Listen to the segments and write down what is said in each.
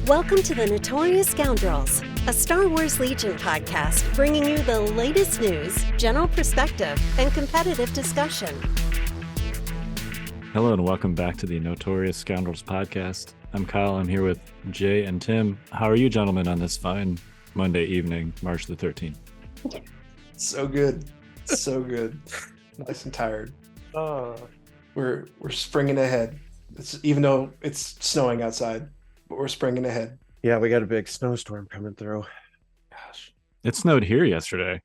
Welcome to the Notorious Scoundrels, a Star Wars Legion podcast bringing you the latest news, general perspective, and competitive discussion. Hello and welcome back to the Notorious Scoundrels podcast. I'm Kyle. I'm here with Jay and Tim. How are you gentlemen on this fine Monday evening, March the 13th? So good. So good. Nice and tired. We're springing ahead. Even though it's snowing outside, but we're springing ahead. Yeah, we got a big snowstorm coming through. Gosh. It snowed here yesterday.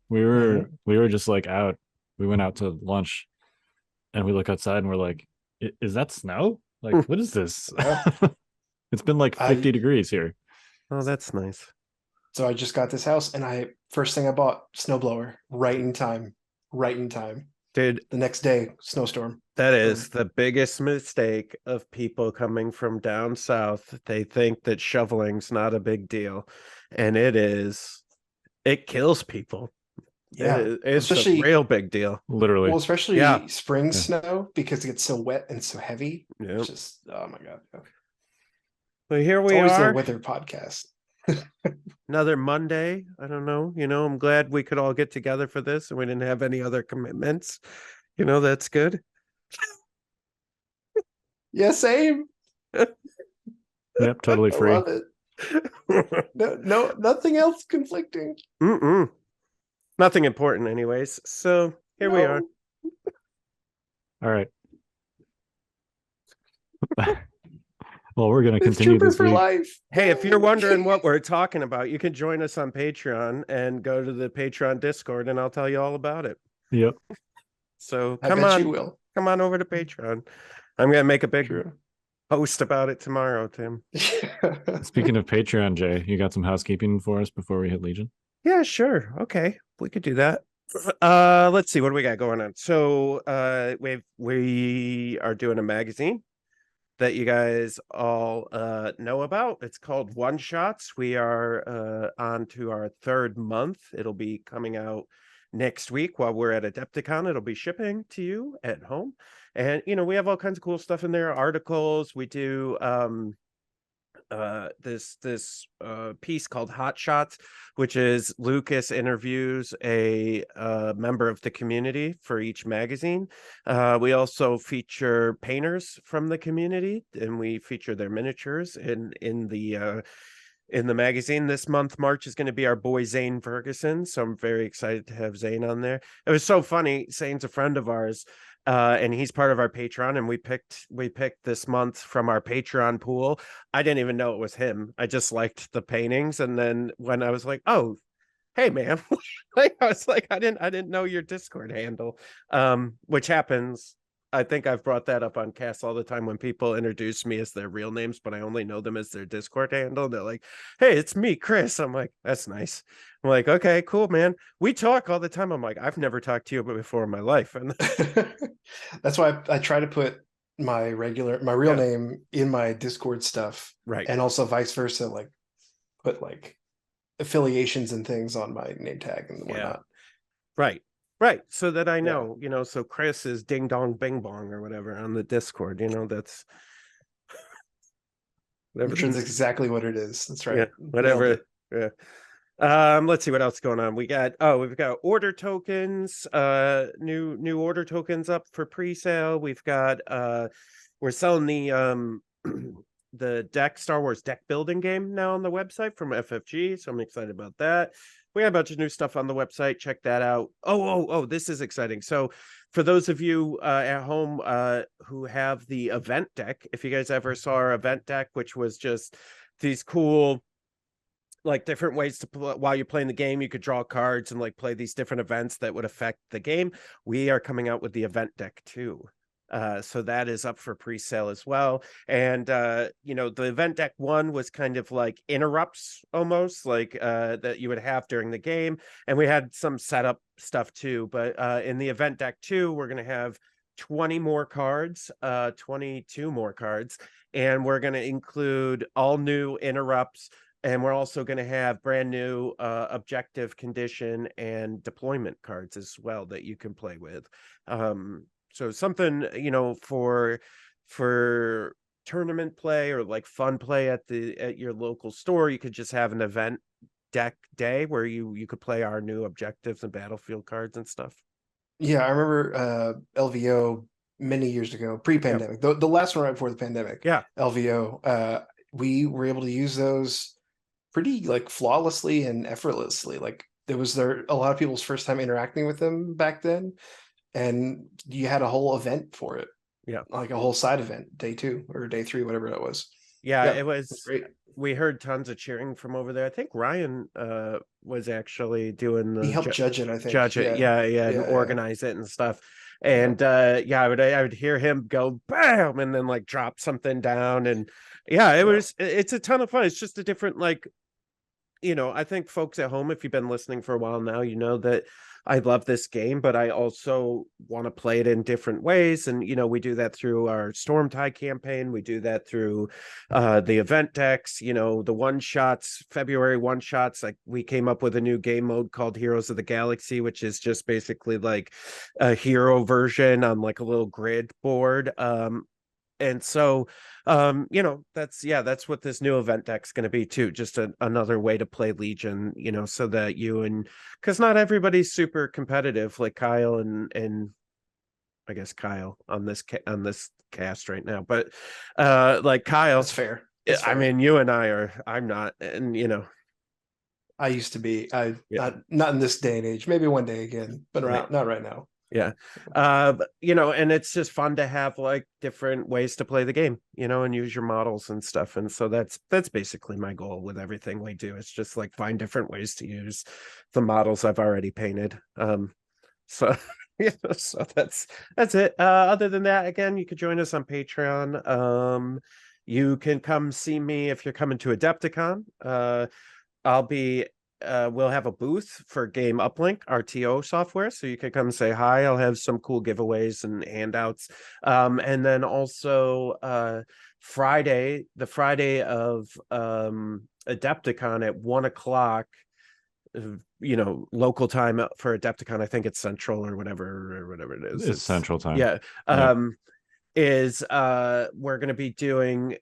We were just like out. We went out to lunch and we look outside and we're like, is that snow? Like, what is this? It's been like 50 degrees here. Oh, that's nice. So I just got this house and first thing I bought, snowblower, right in time. Dude, the next day, snowstorm. That is the biggest mistake of people coming from down south. They think that shoveling's not a big deal, and it is. It kills people. Yeah, it's a real big deal. Literally. Well, especially spring snow because it gets so wet and so heavy. Yeah. Just oh my god. Well, here we always are. The weather podcast. Another Monday. I don't know. I'm glad we could all get together for this, and we didn't have any other commitments. That's good. Yeah, same. Yep, totally free. I love it. No, nothing else conflicting. Nothing important, anyways. So here we are. All right. Well, we're going to continue this for week. Life. Hey, if you're wondering what we're talking about, you can join us on Patreon and go to the Patreon Discord, and I'll tell you all about it. Yep. So come on over to Patreon. I'm going to make a big post about it tomorrow, Tim. Speaking of Patreon, Jay, you got some housekeeping for us before we hit Legion? Yeah, sure. Okay, we could do that. Let's see, what do we got going on? So we are doing a magazine that you guys all know about. It's called One Shots. We are on to our third month. It'll be coming out next week while we're at Adepticon. It'll be shipping to you at home. And, we have all kinds of cool stuff in there. Articles. We do this piece called Hot Shots, which is Lucas interviews a member of the community for each magazine. We also feature painters from the community, and we feature their miniatures in the magazine. This month, March, is going to be our boy Zane Ferguson, so I'm very excited to have Zane on there. It was so funny. Zane's a friend of ours, and he's part of our Patreon, and we picked this month from our Patreon pool. I didn't even know it was him. I just liked the paintings, and then when I was like, oh, hey man, I was like, I didn't know your Discord handle, which happens. I think I've brought that up on cast all the time when people introduce me as their real names, but I only know them as their Discord handle. They're like, hey, it's me, Chris. I'm like, that's nice. I'm like, okay, cool, man. We talk all the time. I'm like, I've never talked to you before in my life. And that's why I try to put my real name in my Discord stuff. Right. And also vice versa, like put like affiliations and things on my name tag and whatnot. Right. So that I know, so Chris is Ding Dong Bing Bong or whatever on the Discord, that's which is exactly what it is. That's right. Yeah, whatever. Yeah. Let's see what else is going on. We've got order tokens, new order tokens up for pre-sale. We've got we're selling the Star Wars deck building game now on the website from FFG, so I'm excited about that. We have a bunch of new stuff on the website. Check that out. Oh, this is exciting. So for those of you at home who have the event deck, if you guys ever saw our event deck, which was just these cool, like, different ways to play while you're playing the game, you could draw cards and like play these different events that would affect the game. We are coming out with the event deck too. So that is up for pre-sale as well. And the event deck 1 was kind of like interrupts almost like that you would have during the game, and we had some setup stuff too. But in the event deck 2, we're going to have 22 more cards, and we're going to include all new interrupts, and we're also going to have brand new objective, condition, and deployment cards as well that you can play with. So something, for tournament play or like fun play at your local store, you could just have an event deck day where you could play our new objectives and battlefield cards and stuff. Yeah, I remember LVO many years ago, pre-pandemic, the last one right before the pandemic. Yeah, LVO. We were able to use those pretty like flawlessly and effortlessly. Like a lot of people's first time interacting with them back then, and you had a whole event for it. Yeah, like a whole side event, day 2 or day 3, whatever it was. Yeah, it was great. We heard tons of cheering from over there. I think Ryan was actually doing He helped judge it, I think. Judge it, and organize it and stuff. And I would hear him go bam and then like drop something down. And it's a ton of fun. It's just a different, like, I think folks at home, if you've been listening for a while now, you know that I love this game, but I also want to play it in different ways. And, we do that through our Stormtide campaign. We do that through the event decks, the one-shots, February one-shots. Like, we came up with a new game mode called Heroes of the Galaxy, which is just basically like a hero version on like a little grid board. And so, that's what this new event deck's going to be too. Just another way to play Legion, so that because not everybody's super competitive, like Kyle and I guess Kyle on this cast right now, but like Kyle, that's fair. I mean, you and I'm not, and I used to be. Not in this day and age. Maybe one day again, but not right now. Yeah. And it's just fun to have like different ways to play the game, and use your models and stuff. And so that's basically my goal with everything we do. It's just like find different ways to use the models I've already painted. So that's it. Other than that, again, you could join us on Patreon. You can come see me if you're coming to Adepticon. We'll have a booth for Game Uplink, our TO software, so you can come say hi. I'll have some cool giveaways and handouts. And then also the Friday of Adepticon at 1:00, local time for Adepticon. I think it's Central or whatever it is. It's Central time. Yeah. We're going to be doing,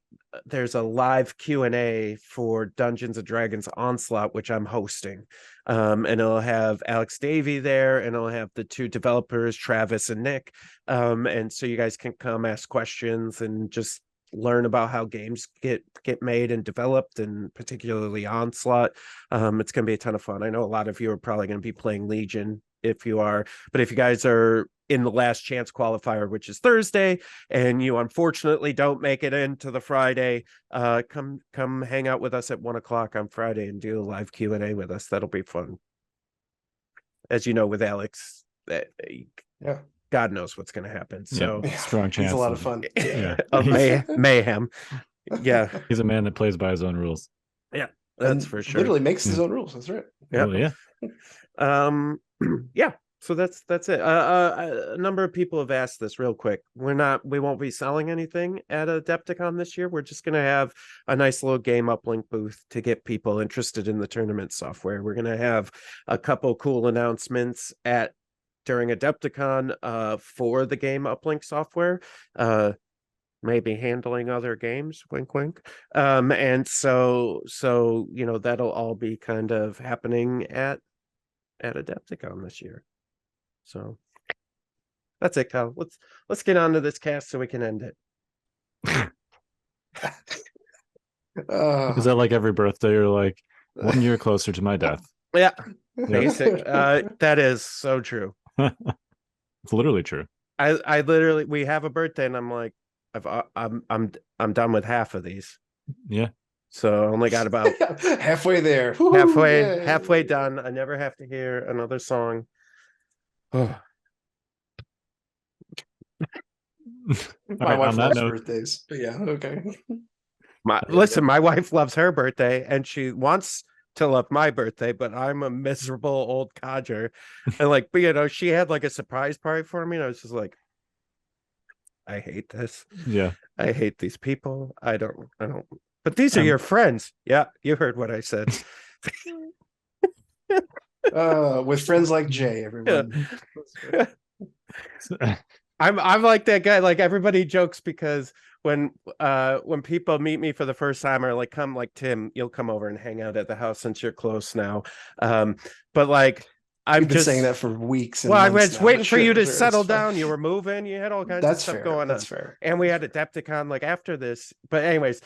there's a live Q&A for Dungeons & Dragons Onslaught, which I'm hosting. And it'll have Alex Davey there, and it'll have the 2 developers, Travis and Nick. And so you guys can come ask questions and just learn about how games get made and developed, and particularly Onslaught. It's going to be a ton of fun. I know a lot of you are probably going to be playing Legion if you are, but if you guys are in the last chance qualifier, which is Thursday, and you unfortunately don't make it into the Friday, come hang out with us at 1:00 on Friday and do a live Q&A with us. That'll be fun. As you know, with Alex, God knows what's going to happen. So strong chance. He's a lot of fun. Of mayhem. Yeah. He's a man that plays by his own rules. Yeah, that's for sure. Literally makes his own rules. That's right. Yeah. Yeah. So that's it. A number of people have asked this real quick. We won't be selling anything at Adepticon this year. We're just going to have a nice little Game Uplink booth to get people interested in the tournament software. We're going to have a couple cool announcements during Adepticon for the Game Uplink software. Maybe handling other games, wink wink. And so that'll all be kind of happening at Adepticon this year. So that's it, Kyle. Let's get on to this cast so we can end it. Is that like every birthday you're like 1 year closer to my death? Yeah. Basic. That is so true. It's literally true. I literally, we have a birthday and I'm like, I'm done with half of these. Yeah. So I only got about halfway there. Halfway done. I never have to hear another song. My wife loves birthdays. Yeah, okay. Listen, my wife loves her birthday and she wants to love my birthday, but I'm a miserable old codger. And like, but she had like a surprise party for me, and I was just like, I hate this. Yeah. I hate these people. I don't, but these are your friends. Yeah, you heard what I said. With friends like Jay, everyone. Yeah. I'm like that guy. Like everybody jokes because when people meet me for the first time or like come like Tim, you'll come over and hang out at the house since you're close now. But like I'm You've been just saying that for weeks and well, I months was now. waiting But for you to it's settle fine. down. You were moving, you had all kinds of That's stuff fair. going That's on. fair. And we had Adepticon like after this. But anyways,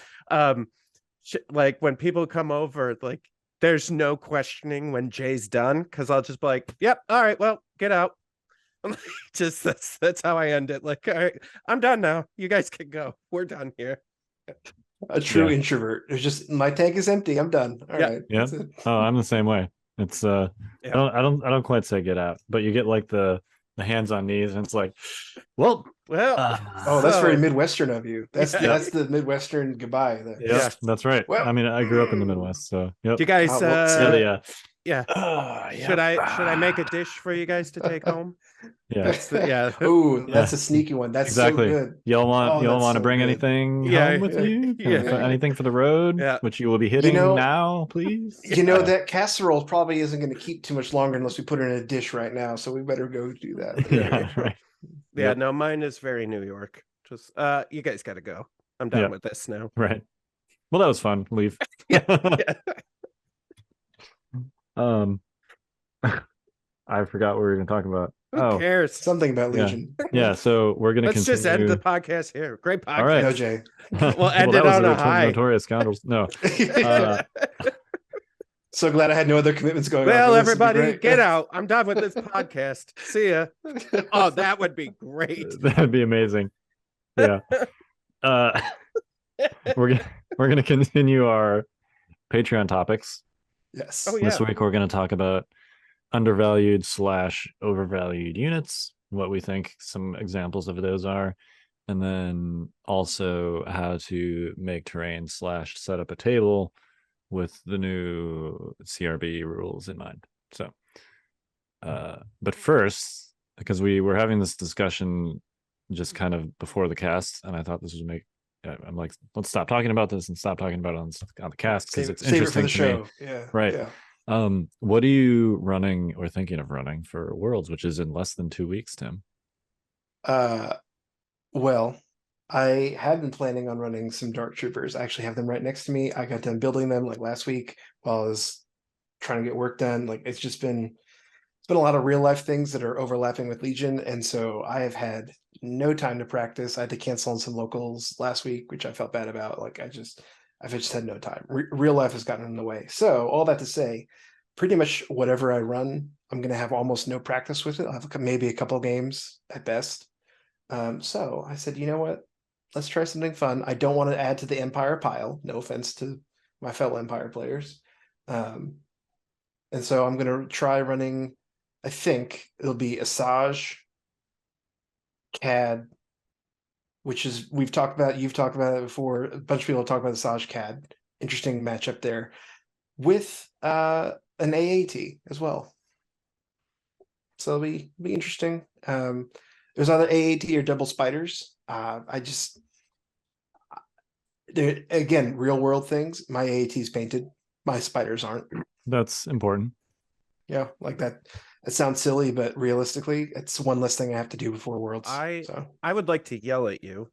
like when people come over, like there's no questioning when Jay's done because I'll just be like, "Yep, all right, well, get out." I'm like, just that's how I end it. Like, all right, I'm done now. You guys can go. We're done here. A true Yeah. introvert. It's just my tank is empty. I'm done. All Yeah. right. Yeah. That's it. Oh, I'm the same way. It's Yeah. I don't quite say get out, but you get like the hands on knees, and it's like, well, Well, Oh, that's very so Midwestern of you. That's Yeah. that's the Midwestern goodbye. yep, Yeah. that's right. Well, I mean, I grew up in the Midwest, so yep. do you guys well, see, Yeah, the yeah. Should I make a dish for you guys to take home? yeah, That's the yeah. Oh, yeah, that's a sneaky one. That's exactly. so good. Y'all Oh, that's want to so bring good. anything Yeah, home with you? yeah. Anything for the road, Yeah. which you will be hitting know- now, please? You know, that casserole probably isn't going to keep too much longer unless we put it in a dish right now. So we better go do that. Yeah, right. Yeah, Yep. no, mine is very New York. Just you guys gotta go. I'm done Yep. with this now. Right. Well, that was fun. Leave. Yeah. I forgot what we were going to talk about. Who cares? Something about Yeah. Legion. Yeah, so we're going to Let's continue. just end the podcast here. Great podcast. All right. No, Jay. We'll end that it was on the a high. Notorious Scoundrels. No. So glad I had no other commitments going on. Well, This would be everybody, great. get out. I'm done with this podcast. See ya. Oh, that would be great. That'd be amazing. Yeah. We're gonna continue our Patreon topics. Yes. Oh, yeah. This week we're gonna talk about undervalued / overvalued units, what we think some examples of those are, and then also how to make terrain / set up a table with the new CRB rules in mind. So but first, because we were having this discussion just kind of before the cast, and I thought this would make I'm like, let's stop talking about this and stop talking about it on the cast because it's Save it for interesting the to show. me. Yeah. Right. Yeah. What are you running or thinking of running for Worlds, which is in less than 2 weeks, Tim? Well, I had been planning on running some Dark Troopers. I actually have them right next to me. I got done building them like last week while I was trying to get work done. Like it's been a lot of real life things that are overlapping with Legion, and so I have had no time to practice. I had to cancel on some locals last week, which I felt bad about. Like I've just had no time. Real life has gotten in the way. So all that to say, pretty much whatever I run, I'm going to have almost no practice with it. I'll have maybe a couple games at best. So I said, you know what? Let's try something fun. I don't want to add to the Empire pile. No offense to my fellow Empire players. And so I'm going to try running, I think it'll be Asajj, CAD, which is, you've talked about it before. A bunch of people talk about Asajj CAD. Interesting matchup there with an AAT as well. So it'll be interesting. There's either AAT or double spiders. There again, real world things. My AAT's painted. My spiders aren't. That's important. Yeah, like that. It sounds silly, but realistically, it's one less thing I have to do before Worlds. I would like to yell at you.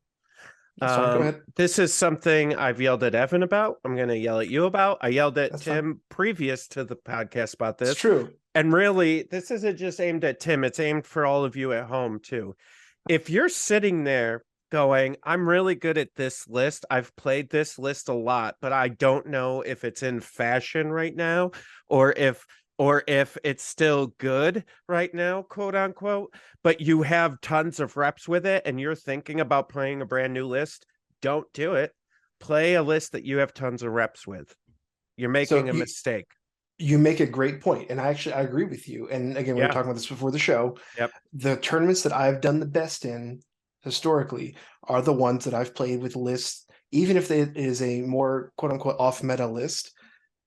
That's fine, go ahead. This is something I've yelled at Evan about. I'm going to yell at you about. I yelled at Tim previous to the podcast about this. It's true. And really, this isn't just aimed at Tim. It's aimed for all of you at home, too. If you're sitting there going, I'm really good at this list. I've played this list a lot, but I don't know if it's in fashion right now or if it's still good right now, quote unquote, but you have tons of reps with it and you're thinking about playing a brand new list, don't do it. Play a list that you have tons of reps with. You're making a mistake. You make a great point, and I agree with you. And again, we were talking about this before the show. Yep. The tournaments that I've done the best in historically are the ones that I've played with lists, even if it is a more quote unquote off meta list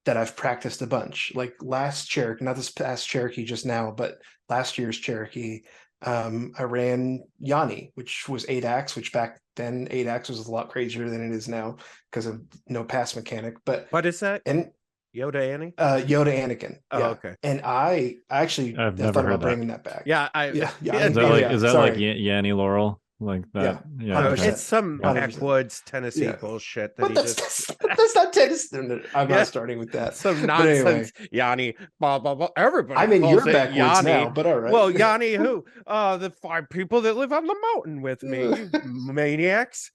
that I've practiced a bunch. Like last Cherokee, not this past Cherokee just now, but last year's Cherokee, I ran Yanni, which was 8-axe, which back then 8-axe was a lot crazier than it is now because of no pass mechanic. But what is that? And Yoda Annie? Yoda Anakin. Oh, Yeah. okay. And I actually I've thought never about heard that. bringing that back. Yeah, Yeah. Is that Oh, like yeah, is that like sorry. Yanni Laurel? Like that? Yeah. Oh, 100%. it's some 100%. backwoods Tennessee Yeah. bullshit that But he that's, just that's not Tennessee. I'm Yeah. not starting with that. some But anyway, nonsense. Yanni, blah blah blah. Everybody I'm in calls your it backwoods Yanni. now, but all right. Well, Yanni who? The 5 people that live on the mountain with me, you maniacs.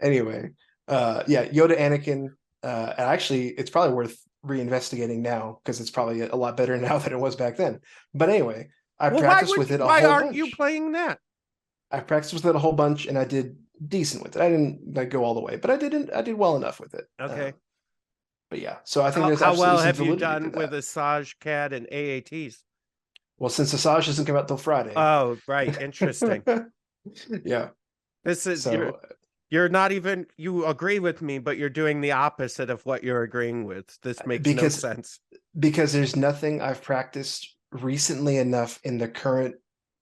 Anyway, yeah, Yoda Anakin. And actually, it's probably worth reinvestigating now because it's probably a lot better now than it was back then. But anyway, I practiced with it a why whole aren't bunch. you playing that? I practiced with it a whole bunch, and I did decent with it. I didn't like go all the way, but I did well enough with it. Okay. But yeah, so I think How, there's how absolutely well some have you validity done to with that. Asajj, CAD, and AATs? Well, since Asajj doesn't come out till Friday. Oh, right. Interesting. Yeah. This is So you're not even you agree with me, but you're doing the opposite of what you're agreeing with. This makes no sense. Because there's nothing I've practiced recently enough in the current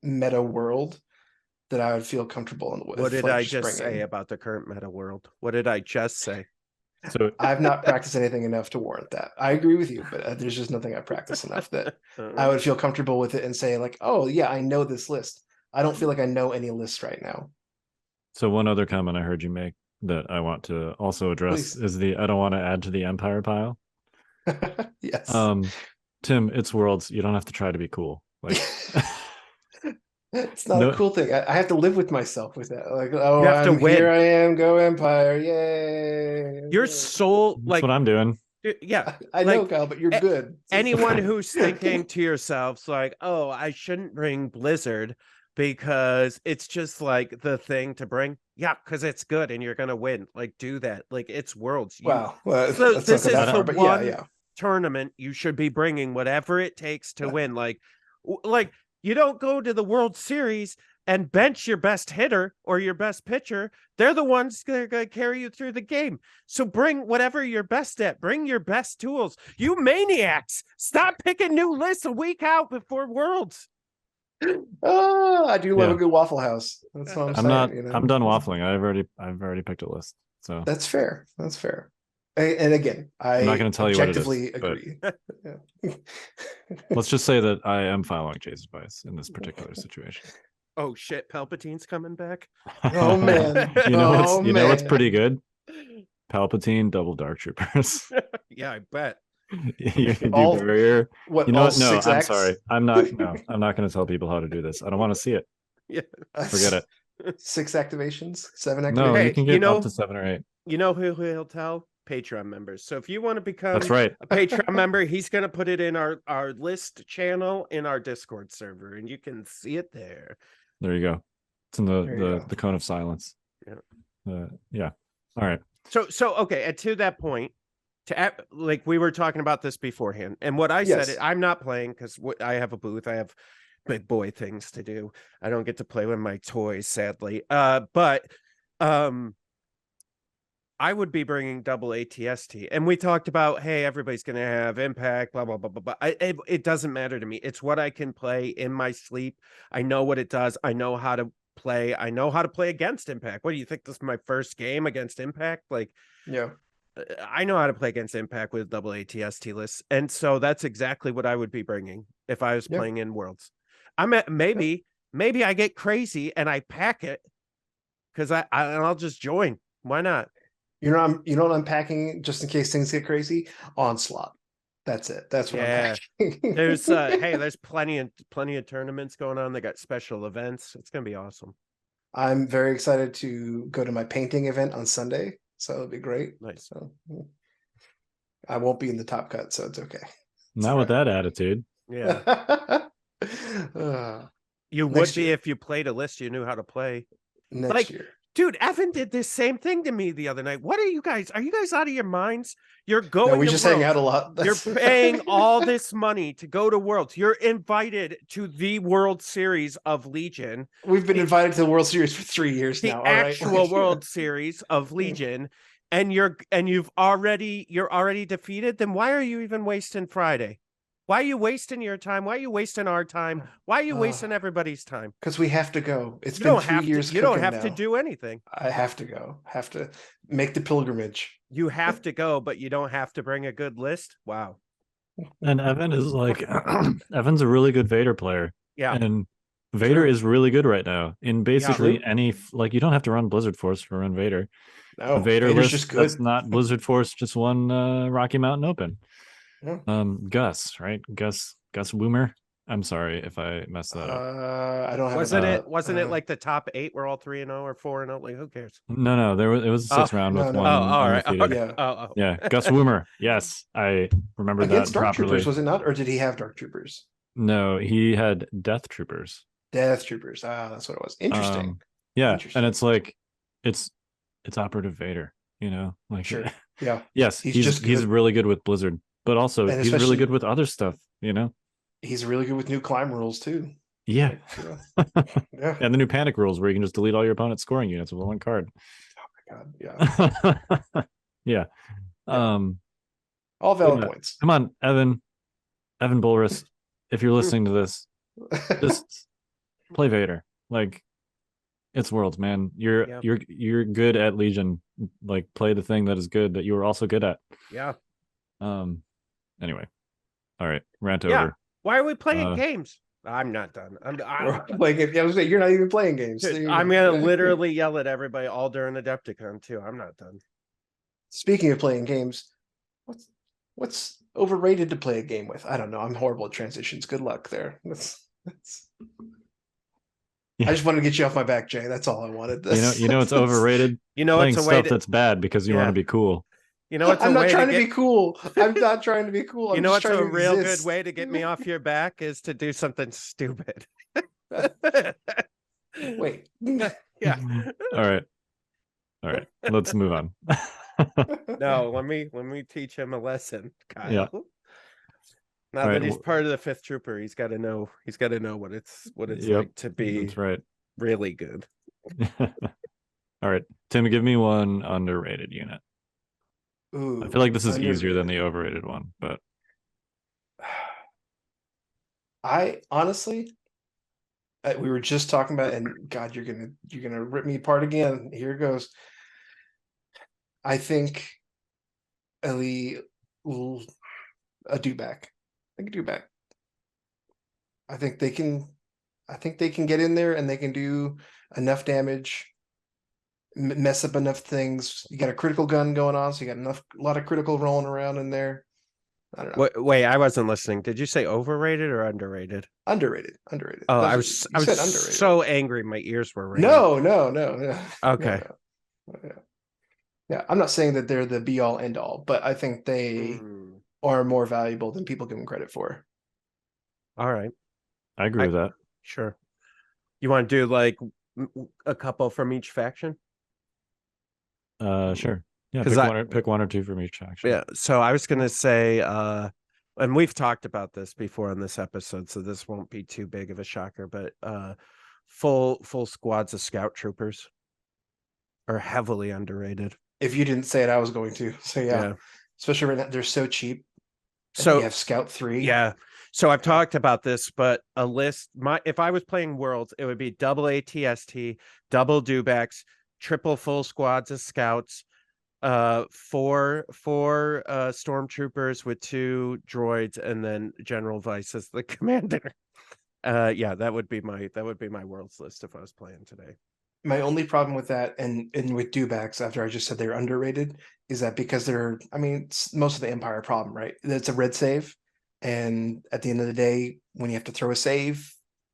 meta world that I would feel comfortable with. What did like, I just say bringing. about the current meta world? What did I just say? So I've not practiced anything enough to warrant that. I agree with you, but there's just nothing I practice enough that I would feel comfortable with it and say like, oh yeah, I know this list. I don't feel like I know any list right now. So one other comment I heard you make that I want to also address Please. is the I don't want to add to the Empire pile. Yes. Tim, it's Worlds. You don't have to try to be cool. Like it's not No- a cool thing. I have to live with myself with that. Like, oh, You have to win. here I am, go Empire, yay! Your soul, that's like what I'm doing. yeah. I know, like, Kyle, but you're good. Anyone who's thinking to yourselves like, oh, I shouldn't bring Blizzard because it's just like the thing to bring. Yeah, because it's good and you're gonna win. Like, do that. Like, it's Worlds. Wow, well, So let's this not go is that far, the but one yeah. tournament you should be bringing whatever it takes to Yeah. win. Like you don't go to the World Series and bench your best hitter or your best pitcher. They're the ones that are going to carry you through the game. So bring whatever you're best at. Bring your best tools. You maniacs, stop picking new lists a week out before Worlds. Oh, I do love Yeah. a good Waffle House. That's what I'm I'm saying. not. You know? I'm done waffling. I've already picked a list. So That's fair. That's fair. And again, I'm not going to tell you what it is. objectively But agree. Yeah. let's just say that I am following Jay's advice in this particular situation. Oh shit, Palpatine's coming back. Oh man. You know what's Oh, you know what's man. pretty good? Palpatine double Dark Troopers. Yeah, I bet. You can do All- barrier. What? You know all what? No, 6 I'm acts? sorry. I'm not. No, I'm not going to tell people how to do this. I don't want to see it. Yeah. Forget it. 6 activations, 7 activations. No, Hey, you can you get know- up to 7 or 8. You know who he'll tell? Patreon members. So if you want to become That's right. a Patreon member, he's going to put it in our list channel in our Discord server, and you can see it there. There you go. It's in There you go. the cone of silence. Yeah. Yeah. All right. So okay, and to that point, like we were talking about this beforehand, and what I Yes. said, I'm not playing because I have a booth. I have big boy things to do. I don't get to play with my toys, sadly. But I would be bringing double ATST, and we talked about, hey, everybody's going to have impact, blah blah blah blah blah. It doesn't matter to me. It's what I can play in my sleep. I know what it does. I know how to play. I know how to play against impact. What do you think? This is my first game against impact? Like, Yeah. I know how to play against impact with double ATST lists, and so that's exactly what I would be bringing if I was Yeah. playing in Worlds. I'm at maybe I get crazy and I pack it because I'll just join. Why not? You know what I'm packing just in case things get crazy? Onslaught. That's it. That's what Yeah. I'm packing. There's there's plenty of tournaments going on. They got special events. It's gonna be awesome. I'm very excited to go to my painting event on Sunday, so it'll be great. Nice. So I won't be in the top cut, so it's okay. Not with that attitude. Yeah. You would Next be year. if you played a list you knew how to play. Next Like, year. Dude, Evan did this same thing to me the other night. What are you guys? Are you guys out of your minds? You're going No, we to just hang Worlds. out a lot. You're That's- paying all this money to go to Worlds. You're invited to the World Series of Legion, We've been invited to the World Series for 3 years the now. All right? actual Like, World Series of Legion, and you're already defeated. Then why are you even wasting Friday? Why are you wasting your time? Why are you wasting our time? Why are you wasting everybody's time? Because we have to go. It's You been don't 3 have years. to. You don't cooking have to now. do anything. I have to go. Have to make the pilgrimage. You have to go, but you don't have to bring a good list. Wow. And Evan is like, Evan's a really good Vader player. Yeah. And Vader True. is really good right now in basically True. any, like, you don't have to run Blizzard Force to run Vader. No, A Vader Vader's list just that's good. not Blizzard Force just won Rocky Mountain Open. Yeah. Gus, right? Gus Woomer. I'm sorry if I messed that up. I don't have. Wasn't it like the top 8 were all 3-0 or 4-0? Like, who cares? No, it was a 6 round with no. one all right. undefeated. Yeah. Yeah, Gus Woomer. Yes, I remember Against that Dark properly. Troopers, was it not, or did he have Dark Troopers? No, he had Death Troopers. Death Troopers. That's what it was. Interesting. Yeah, Interesting. and it's like it's Operative Vader, like Sure. Yeah. Yes, he's really good with Blizzard, but also And he's really good with other stuff, He's really good with new climb rules too. Yeah. Yeah. And the new panic rules where you can just delete all your opponent's scoring units with one card. Oh my god. Yeah. Yeah. All valid points. Come on, Evan Bulris, if you're listening to this, just play Vader. Like, it's Worlds, man. You're good at Legion. Like, play the thing that is good that you were also good at. Yeah. Anyway, all right, rant Yeah. over. Why are we playing games? I'm not done. I'm like, if you're not even playing games. I'm gonna literally yell at everybody all during Adepticon too. I'm not done. Speaking of playing games, what's overrated to play a game with? I don't know. I'm horrible at transitions. Good luck there. I just wanted to get you off my back, Jay. That's all I wanted. You know it's overrated. Playing it's stuff that's bad because you want to be cool. It's I'm not trying to be cool. I'm not trying to be cool. You know what's a real good way to get me off your back is to do something stupid. Wait. Yeah. All right. Let's move on. No, let me teach him a lesson, Kyle. Yeah. Now that he's part of the 5th Trooper, he's got to know what it's like to be That's right. really good. All right. Tim, give me one underrated unit. Ooh, I feel like this is easier than the overrated one, but I honestly, we were just talking about, and God, you're gonna rip me apart again. Here it goes. I think Ellie, a Dewback. I think Dewback. I think they can get in there and they can do enough damage, mess up enough things. You got a critical gun going on, so you got a lot of critical rolling around in there. I don't know. Wait, I wasn't listening. Did you say overrated or underrated? Underrated. Oh, I was underrated. so angry. My ears were ringing. No. Okay. No. Yeah, I'm not saying that they're the be all end all, but I think they are more valuable than people give them credit for. All right. I agree with that. Sure. You want to do like a couple from each faction? Sure. Yeah, pick one or two from each faction. Yeah. So I was gonna say, and we've talked about this before on this episode, so this won't be too big of a shocker, but full squads of scout troopers are heavily underrated. If you didn't say it, I was going to. So yeah. Especially right now, they're so cheap. So you have Scout 3. Yeah. So I've talked about this, but a list, if I was playing Worlds, it would be double ATST, double Dewbacks, triple full squads of scouts, four stormtroopers with 2 droids, and then General Vice as the commander. That would be my Worlds list if I was playing today. My only problem with that and with Dewbacks, after I just said they're underrated, is that because it's most of the Empire problem, right? It's a red save. And at the end of the day, when you have to throw a save,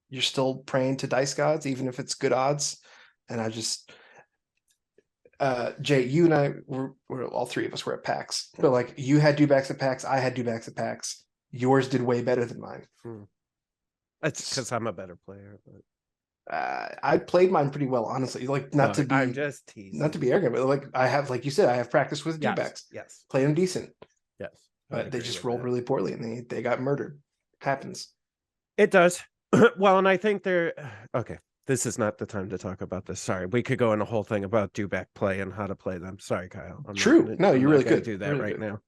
you're still praying to dice gods, even if it's good odds. And I just, Jay, you and I were all 3 of us were at PAX, but like you had Dewbacks at PAX, I had Dewbacks at PAX. Yours did way better than mine. That's because I'm a better player. But I played mine pretty well, honestly. Like I'm just teasing. Not to be arrogant, but like I have, like you said, I have practice with Dewbacks. Yes. Played them decent. Yes. But they just rolled really poorly and they got murdered. Happens. It does. Well, and I think they're okay. This is not the time to talk about this. Sorry. We could go in a whole thing about Dewback play and how to play them. Sorry, Kyle. No, you're really good. Do that really right good. now.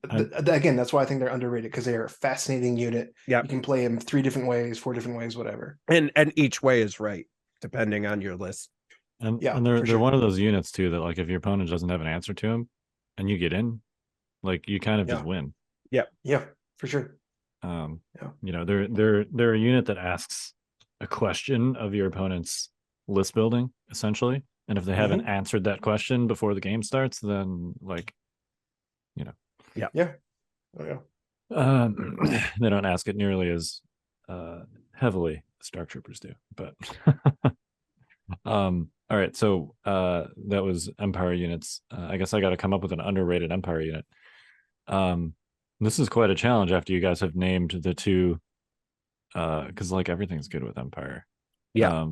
Again, that's why I think they're underrated, because they are a fascinating unit. Yeah. You can play them 3 different ways, 4 different ways, whatever. And each way is right, depending on your list. And Yeah, and they're for they're sure. one of those units too that, like, if your opponent doesn't have an answer to them and you get in, like, you kind of just Yeah. win. Yeah, for sure. Yeah. Yeah. They're a unit that asks a question of your opponent's list building, essentially. And if they haven't answered that question before the game starts, then, like, Yeah. Oh, yeah. they don't ask it nearly as heavily as Dark Troopers do. But all right, so that was Empire units. I guess I got to come up with an underrated Empire unit. This is quite a challenge after you guys have named the 2, because, like, everything's good with Empire. Yeah.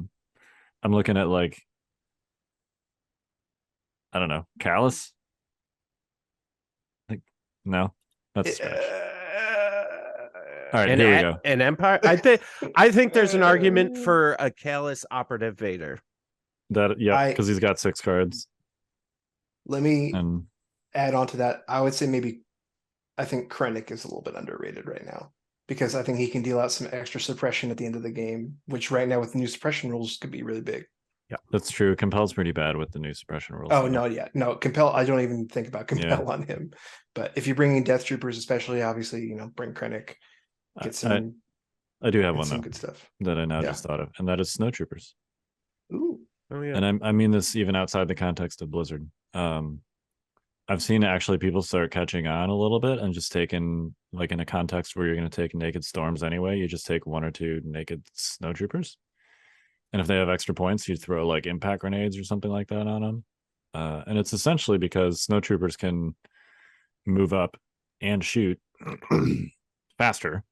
I'm looking at, like, I don't know, Callus. Like, no, that's a stretch. All right, here we go. An Empire. I think there's an argument for a Callus Operative Vader. That, yeah, because he's got 6 cards. Let me And add on to that. I would say maybe I think Krennic is a little bit underrated right now, because I think he can deal out some extra suppression at the end of the game, which right now with the new suppression rules could be really big. yeah, that's true. Compel's pretty bad with the new suppression rules. Oh, no, yeah. No, Compel, I don't even think about Compel on him. But if you're bringing Death Troopers, especially, obviously, bring Krennic. Get some. I do have one, though, good stuff that I now just thought of, and that is Snow Troopers. Ooh. Oh, yeah. And I mean this even outside the context of Blizzard. I've seen actually people start catching on a little bit and just taking, like, in a context where you're going to take Naked Storms anyway, you just take 1 or 2 Naked Snow Troopers. And if they have extra points, you throw, like, impact grenades or something like that on them. And it's essentially because Snow Troopers can move up and shoot faster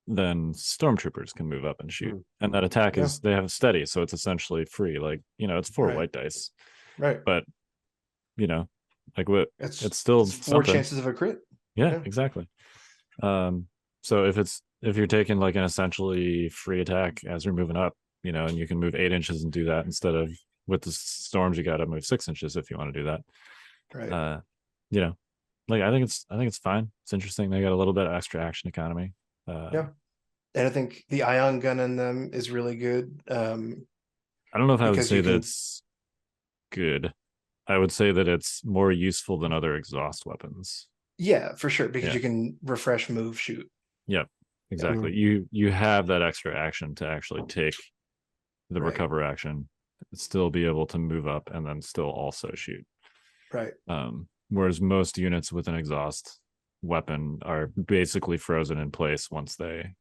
than Stormtroopers can move up and shoot. And that attack is, they have a steady, so it's essentially free. Like, it's 4 white dice. Right. But, like, what, it's still 4 chances of a crit. Yeah, exactly. So if you're taking, like, an essentially free attack as you're moving up, and you can move 8 inches and do that, instead of with the storms you got to move 6 inches if you want to do that. Right. Like, I think it's fine. It's interesting. They got a little bit of extra action economy. Yeah. And I think the ion gun in them is really good. I don't know if I would say that's good. I would say that it's more useful than other exhaust weapons. Yeah, for sure, because you can refresh, move, shoot. Yep, exactly. You have that extra action to actually take the recover action, still be able to move up, and then still also shoot. Right. Whereas most units with an exhaust weapon are basically frozen in place once they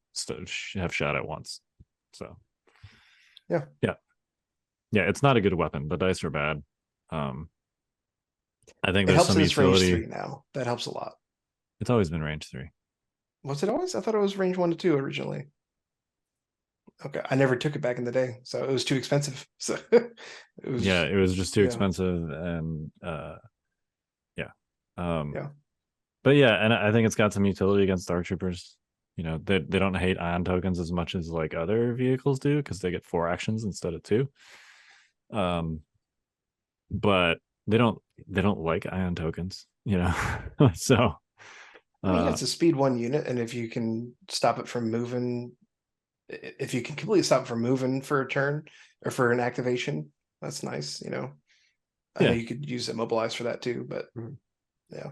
have shot it once. So yeah, it's not a good weapon. The dice are bad. I think there's some utility. Range 3 now. That helps a lot. It's always been range 3. Was it always? I thought it was range 1 to 2 originally. Okay, I never took it back in the day, so it was too expensive. So it was just too expensive, and But yeah, and I think it's got some utility against Dark Troopers. They don't hate ion tokens as much as, like, other vehicles do, because they get 4 actions instead of 2. But they don't like ion tokens, so it's a speed 1 unit, and if you can stop it from moving, if you can completely stop it from moving for a turn or for an activation, that's nice. I know you could use Immobilize for that too, but yeah.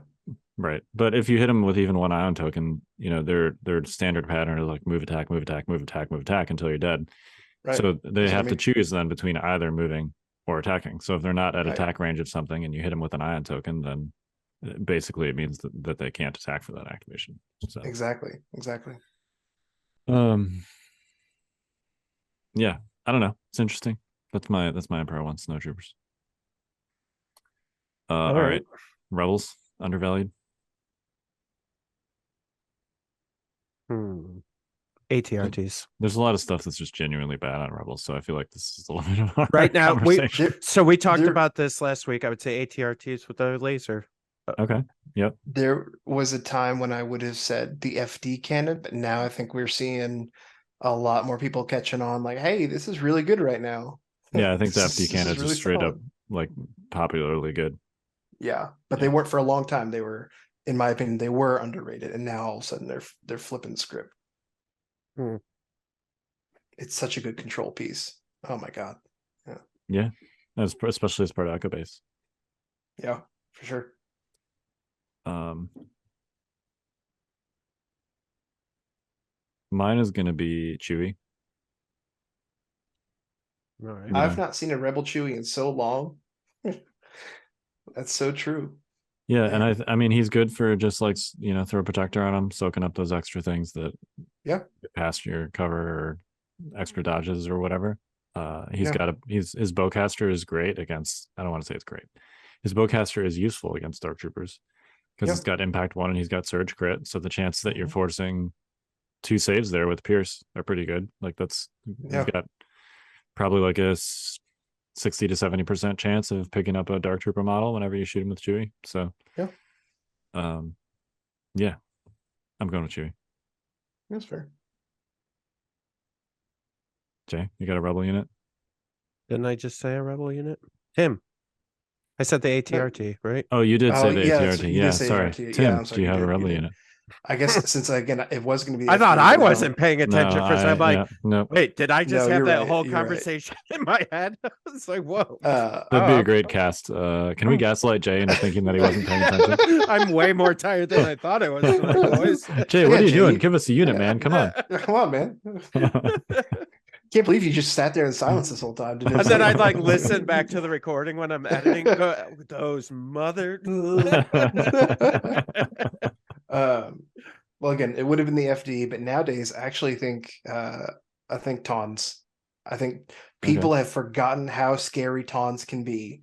Right. But if you hit them with even 1 ion token, their standard pattern is like move, attack, move, attack, move, attack, move, attack until you're dead. Right. So they have to choose then between either moving or attacking. So if they're not at attack range of something and you hit them with an ion token, then basically it means that they can't attack for that activation. So exactly. Yeah, I don't know. It's interesting. That's my Empire 1 Snow Troopers. All right. Rebels, undervalued. ATRTs. There's a lot of stuff that's just genuinely bad on Rebels, so I feel like this is a little bit of a right now. We talked about this last week. I would say ATRTs with a laser. Okay. Yep. There was a time when I would have said the FD cannon, but now I think we're seeing a lot more people catching on. Like, hey, this is really good right now. Yeah, I think the FD cannon is just straight up, like, popularly good. Yeah, but they weren't for a long time. They were in my opinion, they were underrated, and now all of a sudden they're flipping the script. It's such a good control piece. Oh my god. Yeah, especially as part of Echo Base. Yeah, for sure. Mine is going to be Chewie. All right. Yeah. I've not seen a Rebel Chewie in so long. That's so true. Yeah, and I mean he's good for just like throw a protector on him, soaking up those extra things that get past your cover or extra dodges or whatever. His bowcaster is great against. I don't want to say it's great. His bowcaster is useful against Dark Troopers because it's got impact 1 and he's got surge crit. So the chance that you're forcing 2 saves there with Pierce are pretty good. Like he's got probably like a 60 to 70% chance of picking up a Dark Trooper model whenever you shoot him with Chewie. So I'm going with Chewie. That's fair. Jay, you got a Rebel unit? Didn't I just say a Rebel unit? Tim. I said the ATRT, right? Oh, you did say the ATRT. ATRT. Yeah, sorry. ATRT. Tim, I'm sorry, do you have a Rebel did. unit? I guess since again it was going to be. I thought I wasn't paying attention for a second. I'm like, no. Wait, did I just have that right, whole conversation in my head? I was like, whoa. That'd be a great cast. Can we gaslight Jay into thinking that he wasn't paying attention? I'm way more tired than I thought I was. Boys. Jay, what are you doing? Give us a unit, man. Come on. Come on, man. Can't believe you just sat there in silence this whole time. And then I'd like listen back to the recording when I'm editing. Go, those mother. Well, again, it would have been the FD, but nowadays, I actually think Tawns. I think people have forgotten how scary Tawns can be.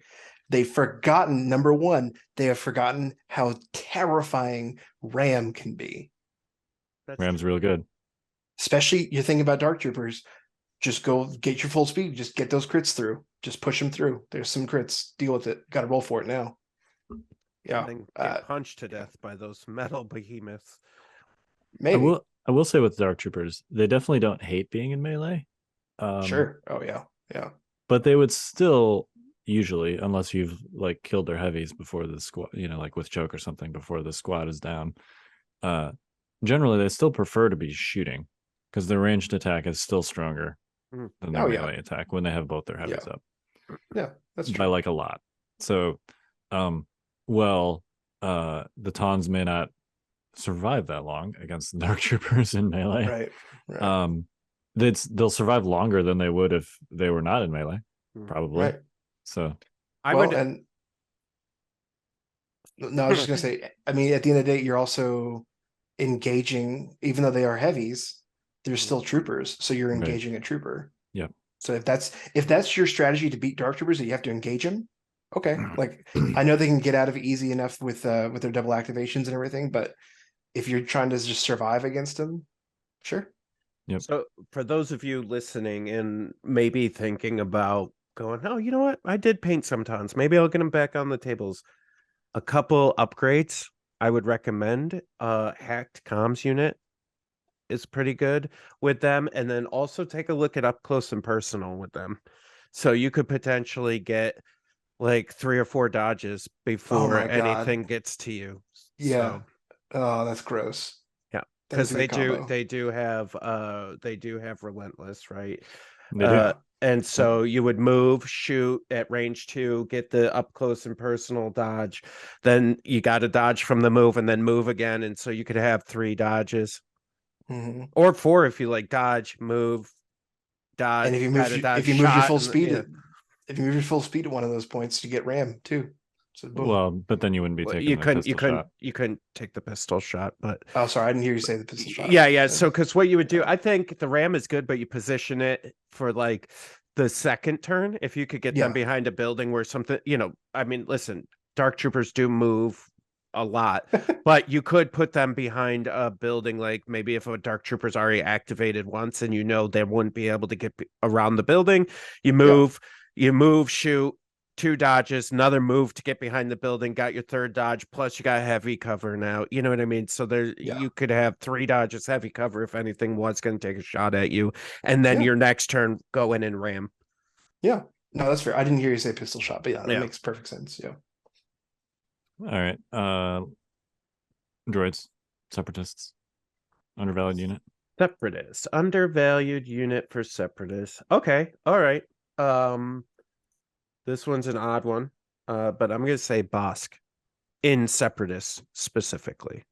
They've forgotten, number one, they have forgotten how terrifying Ram can be. Ram's real good. Especially, you're thinking about Dark Troopers. Just go get your full speed. Just get those crits through. Just push them through. There's some crits. Deal with it. Got to roll for it now. Yeah. Get punched to death by those metal behemoths. Maybe. I will say with Dark Troopers, they definitely don't hate being in melee. Sure. Oh yeah. Yeah. But they would still usually, unless you've like killed their heavies before the squad, like with choke or something before the squad is down. Generally, they still prefer to be shooting because their ranged attack is still stronger than their melee attack when they have both their heavies up. Yeah, that's true. By like a lot. So, the Tawns may not survive that long against the Dark Troopers in melee. Right. They'll survive longer than they would if they were not in melee, probably. Right. So I was just gonna say, I mean, at the end of the day, you're also engaging, even though they are heavies, they're still troopers, so you're engaging a trooper. Yeah. So if that's your strategy to beat Dark Troopers, that you have to engage them, okay. Like I know they can get out of it easy enough with their double activations and everything, but if you're trying to just survive against them, sure. Yep. So for those of you listening and maybe thinking about going, oh, you know what? I did paint sometimes. Maybe I'll get them back on the tables. A couple upgrades I would recommend. Hacked comms unit is pretty good with them, and then also take a look at up close and personal with them. So you could potentially get like 3 or 4 dodges before anything gets to you. Yeah. So, oh, that's gross. Yeah, because they do have relentless, right? They do. And so you would move, shoot at range 2, get the up close and personal dodge. Then you got to dodge from the move and then move again. And so you could have 3 dodges. Or 4 if you like dodge, move, dodge. And if you move your full speed, if you move your full speed at one of those points, you get ram too. So boom. Well, but then you wouldn't be taking. You couldn't take the pistol shot. But oh, sorry, I didn't hear you say the pistol shot. Yeah. So because what you would do, I think the ram is good, but you position it for like the second turn. If you could get them behind a building where something, I mean, listen, Dark Troopers do move a lot, but you could put them behind a building, like maybe if a Dark Trooper's already activated once and they wouldn't be able to get around the building, you move, shoot, 2 dodges, another move to get behind the building, got your 3rd dodge, plus you got heavy cover now, you know what I mean? So you could have 3 dodges, heavy cover if anything was going to take a shot at you, and then your next turn go in and ram. Yeah, no, that's fair. I didn't hear you say pistol shot, but that makes perfect sense. Yeah. All right. Droids, separatists, undervalued unit. Separatist, undervalued unit for separatists. Okay, all right. This one's an odd one, but I'm gonna say Bosk in separatists specifically.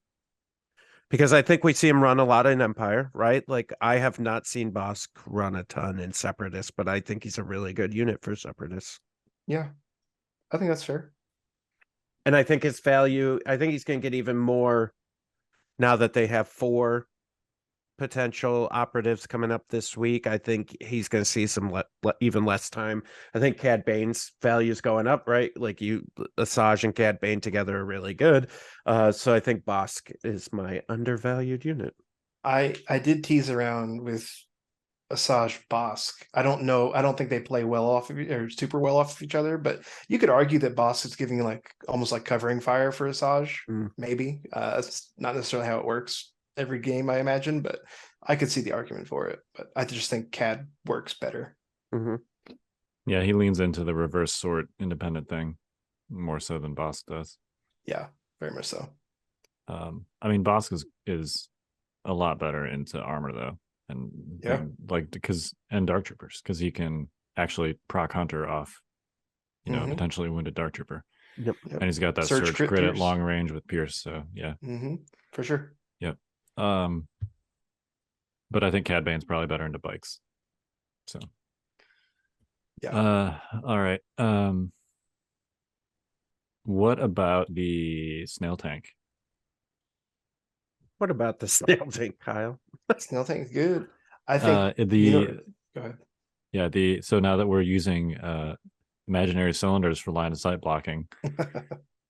Because I think we see him run a lot in Empire, right? Like I have not seen Bosk run a ton in separatists, but I think he's a really good unit for separatists. Yeah, I think that's fair. And I think his value, I think he's going to get even more now that they have 4 potential operatives coming up this week. I think he's going to see some even less time. I think Cad Bane's value is going up, right? Like Asajj and Cad Bane together are really good. So I think Bosk is my undervalued unit. I did tease around with Asajj Bosk. I don't know. I don't think they play well off of or super well off of each other, but you could argue that Bosk is giving like almost like covering fire for Asajj. Maybe it's not necessarily how it works every game, I imagine, but I could see the argument for it. But I just think Cad works better. Yeah, he leans into the reverse sword independent thing more so than Bosk does. Yeah, very much so. I mean, Bosk is a lot better into armor though, and like because and Dark Troopers because he can actually proc Hunter off, potentially wounded Dark Trooper. Yep. And he's got that surge crit at long range with Pierce. So yeah, for sure. Yep. But I think Cad Bane's probably better into bikes. So yeah. All right. What about the snail tank? What about the snail tank, Kyle? Snail tank's good. I think go ahead. Yeah, so now that we're using imaginary cylinders for line of sight blocking,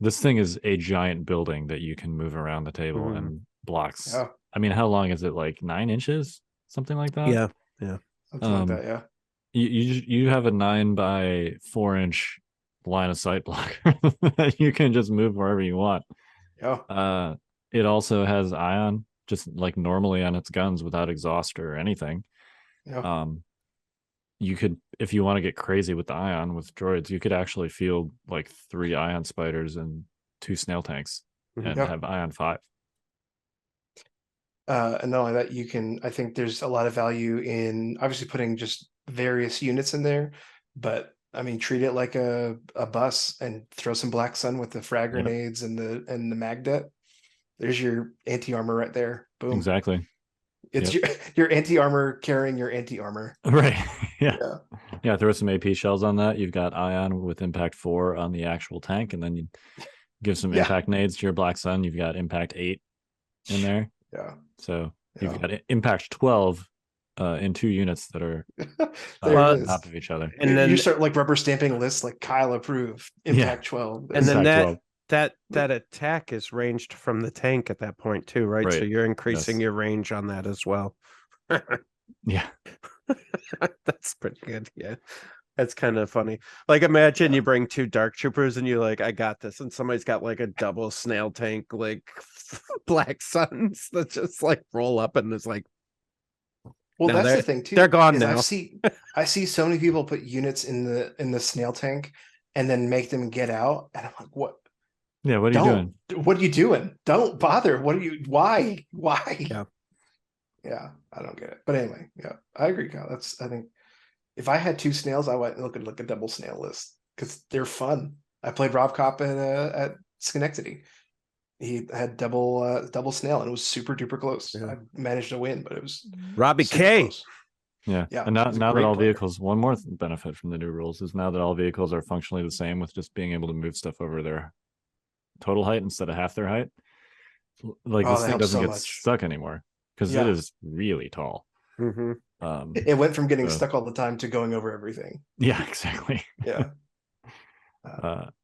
this thing is a giant building that you can move around the table and blocks. Yeah. I mean, how long is it? Like 9 inches, something like that. Yeah. Something like that. Yeah. You have a 9 by 4 inch line of sight blocker that you can just move wherever you want. Yeah. It also has ion, just like normally on its guns without exhaust or anything. Yeah. You could, if you want to get crazy with the ion with droids, you could actually field like 3 ion spiders and 2 snail tanks and have ion 5. And not only that, I think there's a lot of value in obviously putting just various units in there, but I mean, treat it like a bus and throw some Black Sun with the frag grenades and the magdet. There's your anti-armor right there. Boom. Exactly. It's your anti-armor carrying your anti-armor. Right. Yeah. Throw some AP shells on that. You've got ion with impact 4 on the actual tank, and then you give some impact nades to your Black Sun. You've got impact 8 in there. Yeah. So you've got impact 12 in 2 units that are on top of each other. And then you start like rubber stamping lists like Kyle approved impact 12. And then that attack is ranged from the tank at that point too, right? So you're increasing your range on that as well. Yeah. That's pretty good. Yeah. That's kind of funny. Like imagine you bring 2 Dark Troopers and you're like, I got this. And somebody's got like a double snail tank, like Black Suns that just like roll up and it's like, well, that's the thing too. They're gone now. I see so many people put units in the snail tank and then make them get out. And I'm like, what? Yeah, what are you doing? What are you doing? Don't bother. Why? Yeah, I don't get it. But anyway, yeah, I agree, Kyle. I think if I had 2 snails, I would look at like a double snail list because they're fun. I played Rob Cop at Schenectady. He had double snail and it was super duper close. I managed to win, but it was Robbie K. Close. Yeah. And now that all vehicles, one more benefit from the new rules is now that all vehicles are functionally the same with just being able to move stuff over their total height instead of half their height. Like this thing doesn't get stuck anymore because it is really tall. It went from getting stuck all the time to going over everything. Yeah, exactly. Yeah.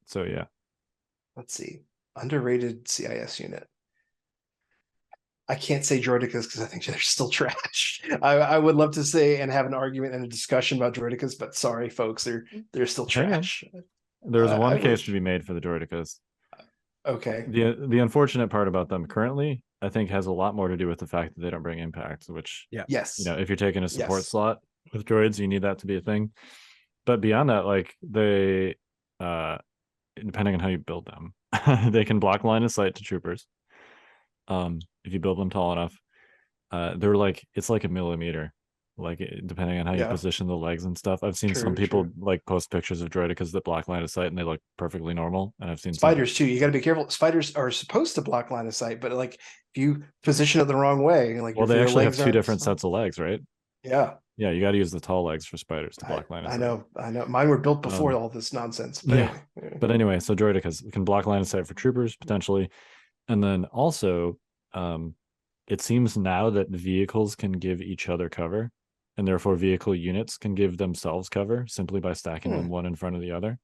So yeah. Let's see. Underrated CIS unit. I can't say Droidicas because I think they're still trash. I would love to say and have an argument and a discussion about Droidicas, but sorry, folks, they're still trash. There's one case to be made for the Droidicas. Okay. The unfortunate part about them currently, I think, has a lot more to do with the fact that they don't bring impact, which if you're taking a support slot with droids, you need that to be a thing. But beyond that, like they depending on how you build them, they can block line of sight to troopers. if you build them tall enough, they're like, it's like a millimeter, like depending on how you position the legs and stuff. I've seen some people like post pictures of droidicas that block line of sight and they look perfectly normal, and I've seen spiders too. You got to be careful. Spiders are supposed to block line of sight, but like if you position it the wrong way, like well, they actually have two different sets of legs, right? Yeah, you got to use the tall legs for spiders to block line of sight. I know. Mine were built before all this nonsense. But anyway. But anyway, so droidicas can block line of sight for troopers potentially, and then also, it seems now that vehicles can give each other cover, and therefore vehicle units can give themselves cover simply by stacking them one in front of the other.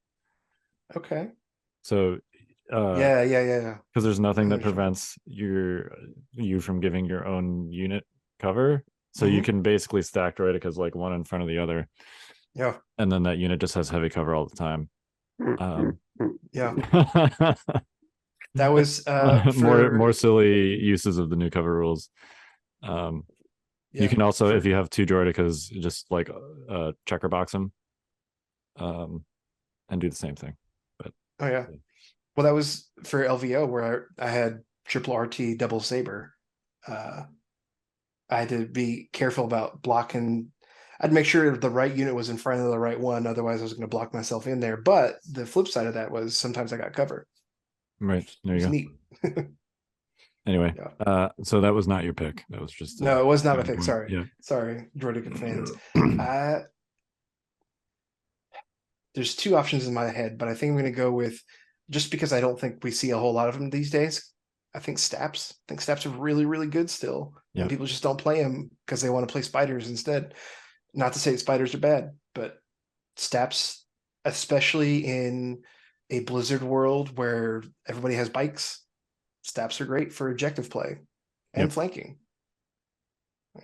Okay. So, yeah. Because there's nothing that prevents you from giving your own unit cover. So you can basically stack droidicas like one in front of the other. Yeah. And then that unit just has heavy cover all the time. Yeah. That was more silly uses of the new cover rules. You can also, if you have two droidicas, just like checker box them, and do the same thing. But well, that was for LVO where I had triple RT double saber. I had to be careful about blocking. I'd make sure the right unit was in front of the right one, otherwise I was going to block myself in there. But the flip side of that was sometimes I got cover. Right, there you go. Neat. Anyway, so that was not your pick. That was just no, it was not my pick. Point. Sorry, Droidica fans. There's two options in my head, but I think I'm going to go with, just because I don't think we see a whole lot of them these days, I think Staps. I think Staps are really, really good still. And people just don't play them because they want to play spiders instead. Not to say spiders are bad, but Staps, especially in a Blizzard world where everybody has bikes, Staps are great for objective play and flanking.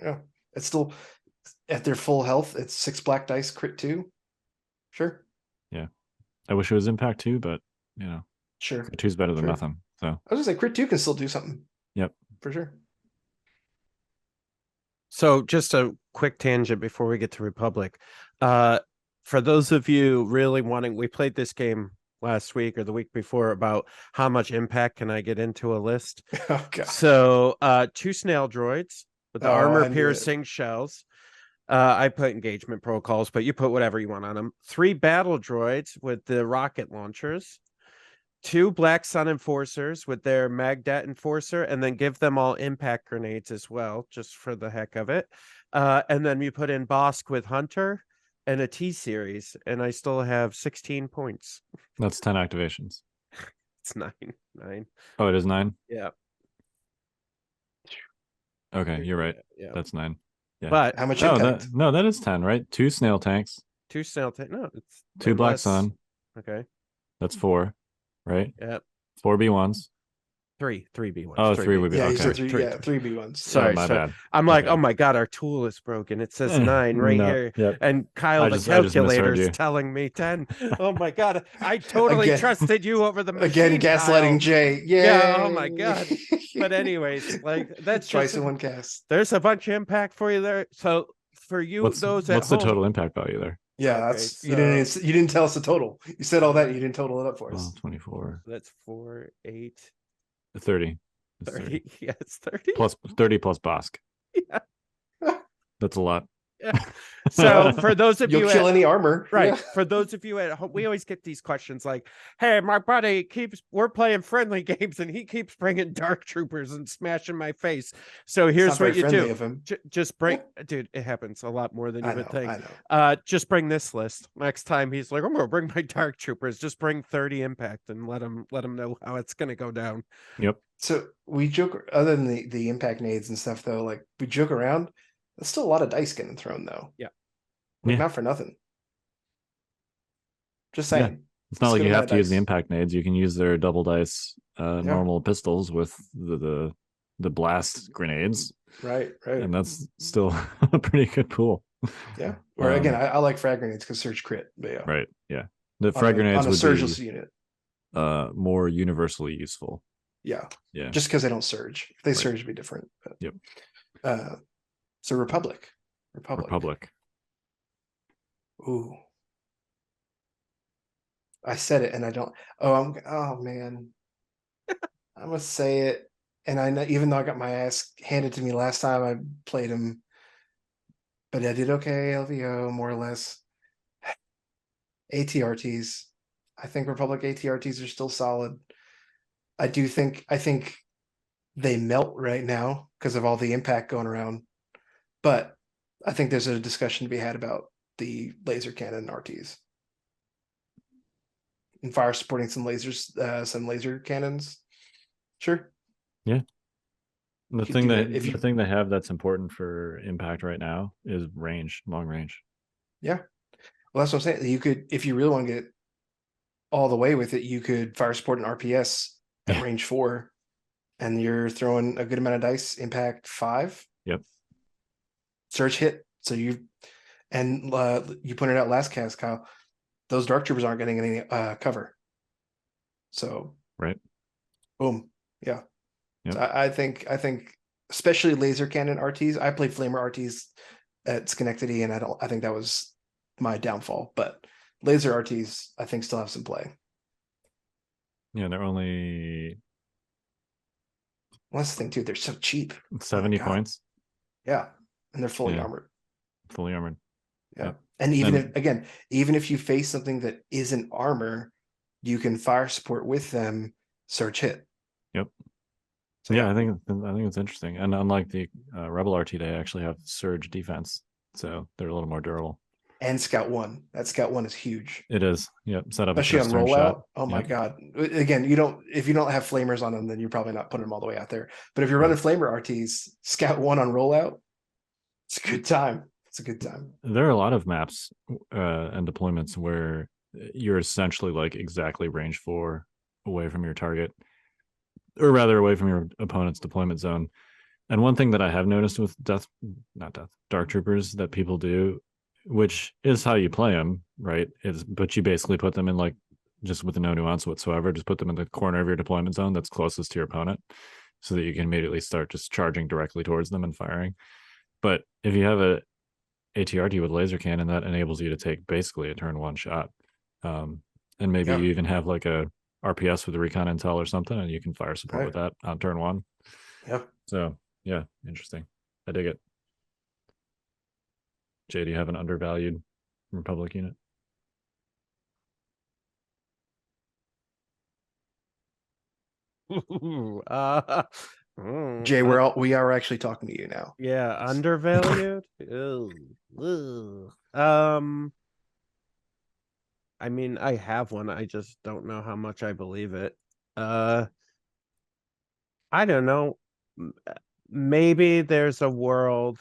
Yeah, it's still at their full health. It's 6 black dice, crit 2. Sure. Yeah, I wish it was impact 2, but sure, crit 2 is better than nothing. So I was gonna say crit 2 can still do something. Yep, for sure. So just a quick tangent before we get to Republic. For those of you really wanting, we played this game last week or the week before about how much impact can I get into a list. Oh, God. So 2 snail droids with the armor piercing shells. I put engagement protocols, but you put whatever you want on them. 3 battle droids with the rocket launchers. 2 Black Sun Enforcers with their Magdet Enforcer, and then give them all impact grenades as well, just for the heck of it. And then you put in Bosk with Hunter and a T-Series, and I still have 16 points. That's 10 activations. It's 9. Oh, it is 9? Yeah. Okay, you're right. Yeah. That's 9. Yeah. But how much impact? That is 10, right? 2 snail tanks. 2 snail tanks. No, it's 2 Black Sun. Okay. That's 4, right? Yep. 4 B1s. 3 B1s. Oh, 3 would be okay. 3 B1s. Sorry, my bad. I'm like, oh my God, our tool is broken. It says 9 right here. Yep. And Kyle, the calculator's telling me 10. Oh my God. I totally trusted you over the machine. Again, gaslighting Kyle. Jay. Yeah. Oh my God. But anyways, like that's twice in one cast. There's a bunch of impact for you there. So for you, what's the total impact value there? Yeah, that's you didn't tell us the total. You said all that, you didn't total it up for us. 24. That's 4, 8, 30. 30. Yeah, it's 30. Plus 30 plus Bosk. Yeah. That's a lot. Yeah. So for those of you'll kill any armor, right? Yeah. For those of you at home, we always get these questions like, "Hey, my buddy we're playing friendly games, and he keeps bringing dark troopers and smashing my face." So here's what you do: just bring, dude. It happens a lot more than you would think. I know. Just bring this list next time. He's like, "I'm gonna bring my dark troopers." Just bring 30 impact and let him know how it's gonna go down. Yep. So we joke, other than the impact nades and stuff, though. Like we joke around. There's still a lot of dice getting thrown, though. Yeah. Not for nothing. Just saying. Yeah. It's not like you have to use the impact nades. You can use their double dice normal pistols with the blast grenades. Right. And that's still a pretty good pool. Yeah. Or again, I like frag grenades because surge crit. But yeah. Right. Yeah. The frag grenades on a would surge be unit. More universally useful. Yeah. Yeah. Just because they don't surge. If they surge, it'd be different. But, yep. So Republic. Ooh. I said it and I don't. Oh man. I'm gonna say it and I know, even though I got my ass handed to me last time I played him, but I did okay, LVO, more or less. ATRTs. I think Republic ATRTs are still solid. I think they melt right now because of all the impact going around. But I think there's a discussion to be had about the laser cannon RTs. And fire supporting some lasers, some laser cannons. Sure. Yeah. You could do that if The you- thing they have that's important for impact right now is range, long range. Yeah. Well, that's what I'm saying. You could, if you really want to get all the way with it, you could fire support an RPS at Yeah. range 4, and you're throwing a good amount of dice, impact 5. Yep. Surge hit. So you pointed out last cast, Kyle, those dark troopers aren't getting any cover. So Right. boom. Yeah. Yep. So I think especially laser cannon RTs. I played flamer RTs at Schenectady, and I think that was my downfall. But laser RTs, I think, still have some play. Yeah, they're only Well, that's the thing too. They're so cheap. 70 God. points. Yeah, and they're fully Yeah. armored. Fully armored. Yeah, Yep. and even And- even if you face something that isn't armor, you can fire support with them. Surge hit. Yep. So Yeah, I think it's interesting. And unlike the Rebel RT, they actually have surge defense, so they're a little more durable. And Scout 1. That Scout 1 is huge. It is. Yep. Set up Especially on a turn rollout. shot. Oh my Yep. god. Again, if you don't have flamers on them, then you're probably not putting them all the way out there. But if you're Right. running flamer RTs, Scout 1 on rollout, it's a good time. It's a good time. There are a lot of maps and deployments where you're essentially like exactly range 4 away from your target, or rather away from your opponent's deployment zone. And one thing that I have noticed with dark troopers that people do, which is how you play them, right? But you basically put them in like just with no nuance whatsoever, just put them in the corner of your deployment zone that's closest to your opponent, so that you can immediately start just charging directly towards them and firing. But if you have a ATRT with laser cannon, that enables you to take basically a turn 1 shot, and maybe Yeah. you even have like a RPS with a recon intel or something, and you can fire support with that on turn 1. Yep. So yeah, interesting. I dig it. Jay, do you have an undervalued Republic unit? Jay, we are actually talking to you now. Yeah, undervalued. Ew. I mean, I have one. I just don't know how much I believe it. I don't know. Maybe there's a world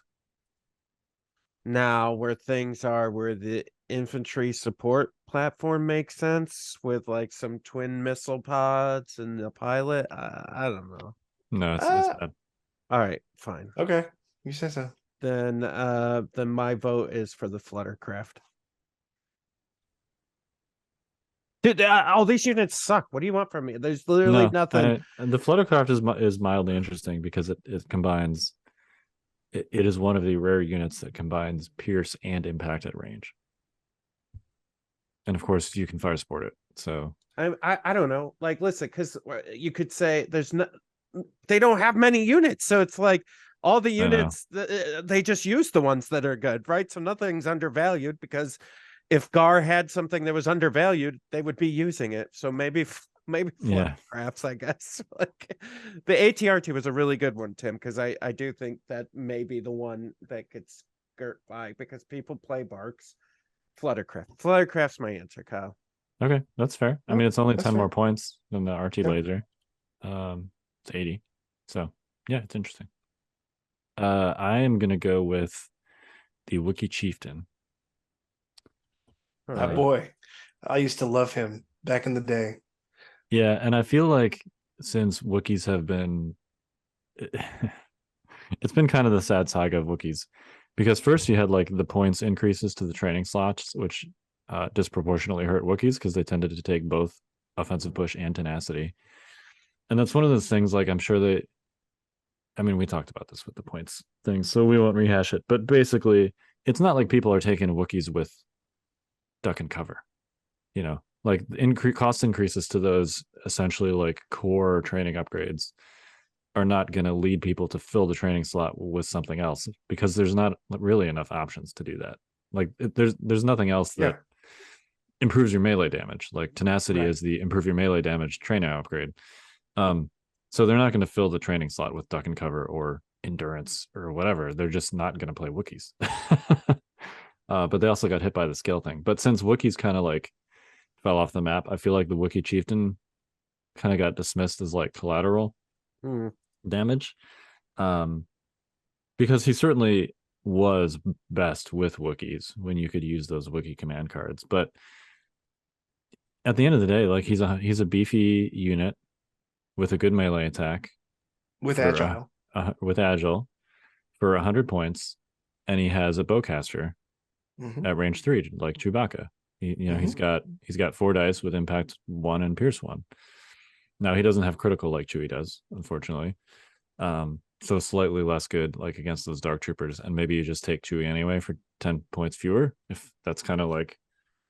now where the infantry support platform makes sense with like some twin missile pods and the pilot. I don't know. No, it's Ah. bad. All right, fine. Okay. You say so. Then my vote is for the Fluttercraft. Dude, all these units suck. What do you want from me? There's literally nothing. The Fluttercraft is mildly interesting because it combines. It is one of the rare units that combines pierce and impact at range, and of course you can fire support it. So I don't know. Like, listen, because you could say they don't have many units, so it's like all the units they just use the ones that are good, right? So nothing's undervalued, because if Gar had something that was undervalued, they would be using it. So maybe Fluttercrafts, I guess. Like, the ATRT was a really good one, Tim, because I do think that may be the one that gets skirt by because people play Barks. Fluttercraft's my answer, Kyle. okay, that's fair. I mean, it's only 10 more fair. points than the RT Yeah. laser. It's 80. So yeah, it's interesting. I am gonna go with the Wookiee Chieftain. All Ah, right. boy, I used to love him back in the day. Yeah, and I feel like since Wookiees have been it's been kind of the sad saga of Wookiees, because first you had like the points increases to the training slots, which disproportionately hurt Wookiees because they tended to take both offensive push and tenacity. And that's one of those things, like, I'm sure we talked about this with the points thing, so we won't rehash it. But basically, it's not like people are taking Wookiees with duck and cover, like cost increases to those essentially like core training upgrades are not going to lead people to fill the training slot with something else, because there's not really enough options to do that. Like there's nothing else that improves your melee damage. Like tenacity is the improve your melee damage training upgrade. So they're not going to fill the training slot with duck and cover or endurance or whatever. They're just not going to play Wookiees. But they also got hit by the skill thing. But since Wookiees kind of like fell off the map, I feel like the Wookiee chieftain kind of got dismissed as like collateral damage. Because he certainly was best with Wookiees when you could use those Wookiee command cards. But at the end of the day, like he's a beefy unit with a good melee attack, with agile, for 100 points, and he has a bowcaster at range 3, like Chewbacca. He's got 4 dice with impact 1 and pierce 1. Now he doesn't have critical like Chewie does, unfortunately. So slightly less good like against those dark troopers, and maybe you just take Chewie anyway for 10 points fewer, if that's kind of like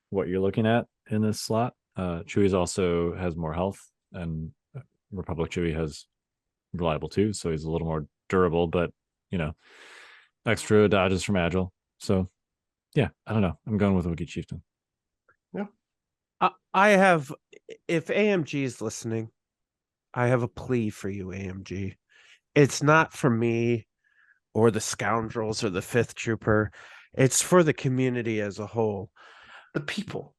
what you're looking at in this slot. Chewie's also has more health, and Republic Chewie has reliable too, so he's a little more durable, but extra dodges from agile. So yeah, I don't know, I'm going with Wookiee chieftain. I have, if AMG is listening, I have a plea for you, AMG. It's not for me or the Scoundrels or the 5th Trooper. It's for the community as a whole. The people.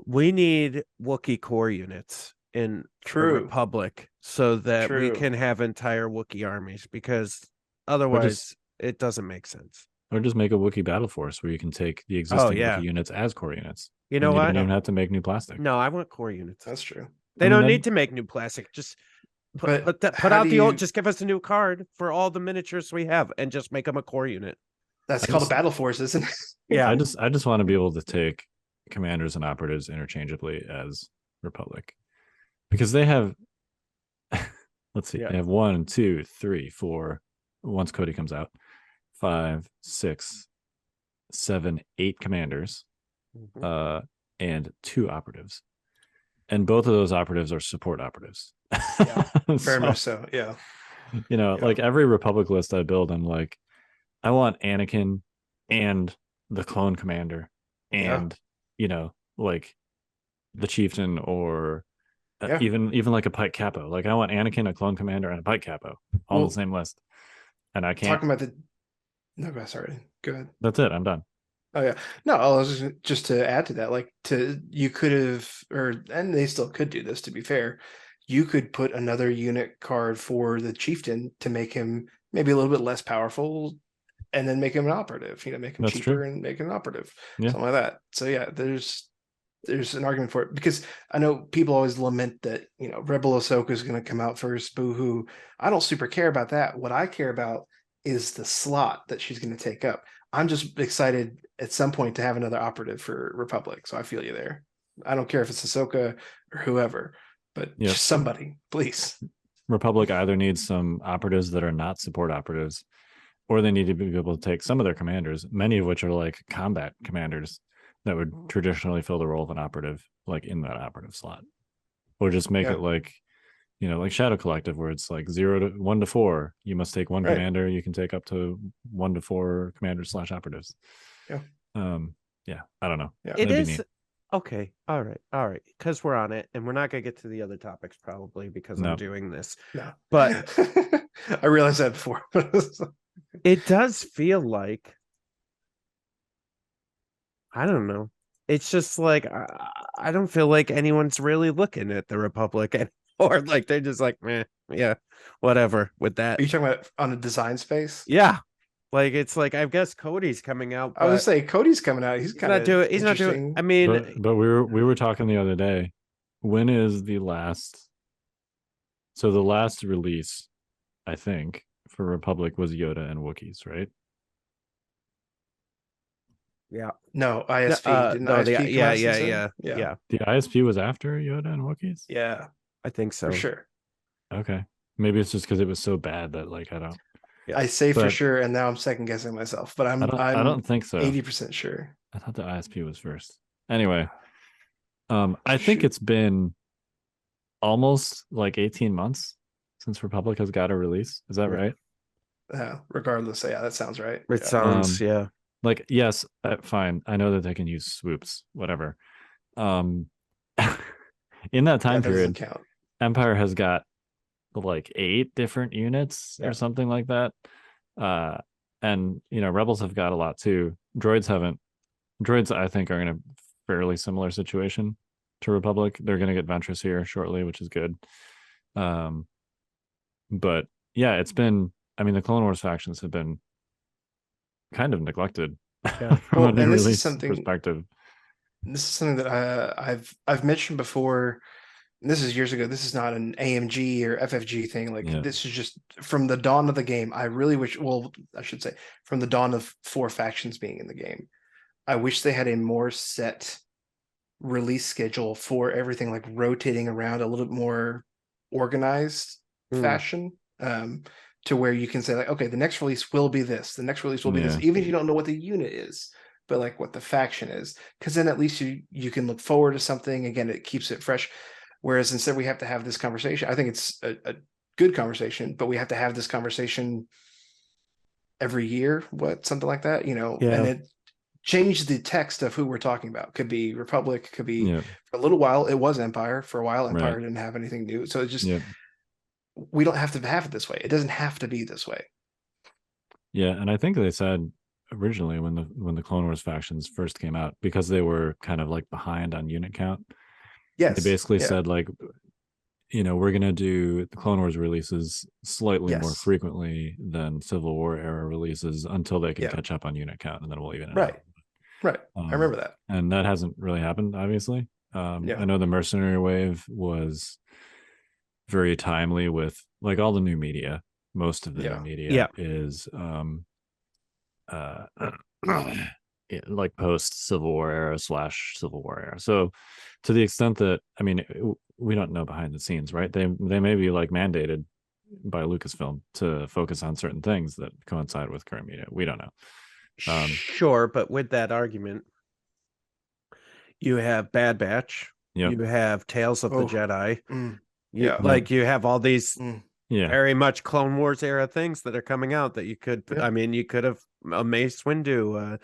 We need Wookiee core units in the Republic so that we can have entire Wookiee armies, because otherwise it doesn't make sense. Or just make a Wookiee battle force where you can take the existing Wookiee units as core units. You know what? You don't even have to make new plastic. No, I want core units. That's true. They don't need to make new plastic. Just put out the old. Just give us a new card for all the miniatures we have, and just make them a core unit. That's called a battle force, isn't it? Yeah. I just want to be able to take commanders and operatives interchangeably as Republic, because they have. Let's see. They have 1, 2, 3, 4. Once Cody comes out, 5, 6, 7, 8 commanders, and 2 operatives, and both of those operatives are support operatives. Very much so. Yeah. Like every Republic list I build, I'm like, I want Anakin and the clone commander, and like the chieftain, or even like a pike capo. Like I want Anakin, a clone commander, and a pike capo all on the same list. And I can't. Talking about the. No, sorry. Go ahead. That's it. I'm done. Oh yeah. No, I was just to add to that, like you could have, and they still could do this, to be fair. You could put another unit card for the chieftain to make him maybe a little bit less powerful, and then make him an operative, make him cheaper and make him an operative. Something like that. So yeah, there's an argument for it, because I know people always lament that, Rebel Ahsoka is going to come out first. Boo-hoo. I don't super care about that. What I care about is the slot that she's going to take up. I'm just excited at some point to have another operative for Republic. So I feel you there. I don't care if it's Ahsoka or whoever, but just somebody, please. Republic either needs some operatives that are not support operatives, or they need to be able to take some of their commanders, many of which are like combat commanders that would traditionally fill the role of an operative, like in that operative slot, or just make it like, like Shadow Collective, where it's like 1 to 4. You must take one commander. You can take up to 1 to 4 commanders / operatives. I don't know. It is okay. All right. Because we're on it, and we're not gonna get to the other topics probably because I'm doing this. No, but I realized that before. It does feel like, I don't know. It's just like I don't feel like anyone's really looking at the Republic or like they're just like, whatever with that. Are you talking about on a design space? Yeah, like it's like, I guess Cody's coming out. I would say Cody's coming out. He's not doing. I mean, but we were talking the other day. When is the last? So the last release, I think, for Republic was Yoda and Wookiees, right? Yeah. No, ISP. Didn't ISP yeah. The ISP was after Yoda and Wookiees? Yeah. I think so. For sure. Okay. Maybe it's just because it was so bad that I don't. Yeah. I say for sure, and now I'm second guessing myself, but I don't think so. 80% sure. I thought the ISP was first. Anyway, I think it's been almost like 18 months since Republic has got a release. Is that right? Regardless, yeah, that sounds right. It sounds, yeah. Like, yes, fine. I know that they can use swoops, whatever. In that time period, count. Empire has got like 8 different units or something like that. And Rebels have got a lot too. Droids haven't. Droids, I think, are in a fairly similar situation to Republic. They're going to get Ventress here shortly, which is good. But yeah, it's been. I mean, the Clone Wars factions have been kind of neglected from a new release perspective. This is something that I've mentioned before. This is years ago. This is not an AMG or FFG thing. Like this is just from the dawn of the game. I really wish. Well, I should say from the dawn of 4 factions being in the game. I wish they had a more set release schedule for everything, like rotating around a little bit more organized fashion. To where you can say like, okay, the next release will be this. The next release will be this, even if you don't know what the unit is, but like what the faction is, because then at least you can look forward to something. Again, it keeps it fresh. Whereas instead we have to have this conversation. I think it's a good conversation, but we have to have this conversation every year, something like that, and it changed the text of who we're talking about. Could be Republic, could be for a little while it was Empire. For a while, Empire didn't have anything new, so it just. We don't have to have it this way. It doesn't have to be this way. Yeah, and I think they said originally when the Clone Wars factions first came out, because they were kind of like behind on unit count. Yes, they basically said like, we're gonna do the Clone Wars releases slightly more frequently than Civil War era releases until they can catch up on unit count, and then we'll even right. I remember that, and that hasn't really happened. Obviously, I know the Mercenary Wave was very timely with like all the new media. Most of the new media is like post Civil War era / Civil War era. So to the extent that, I mean, we don't know behind the scenes, right? They may be like mandated by Lucasfilm to focus on certain things that coincide with current media. We don't know. Sure, but with that argument, you have Bad Batch. You have Tales of the Jedi. You have all these very much Clone Wars era things that are coming out that you could. I mean, you could have a Mace Windu, a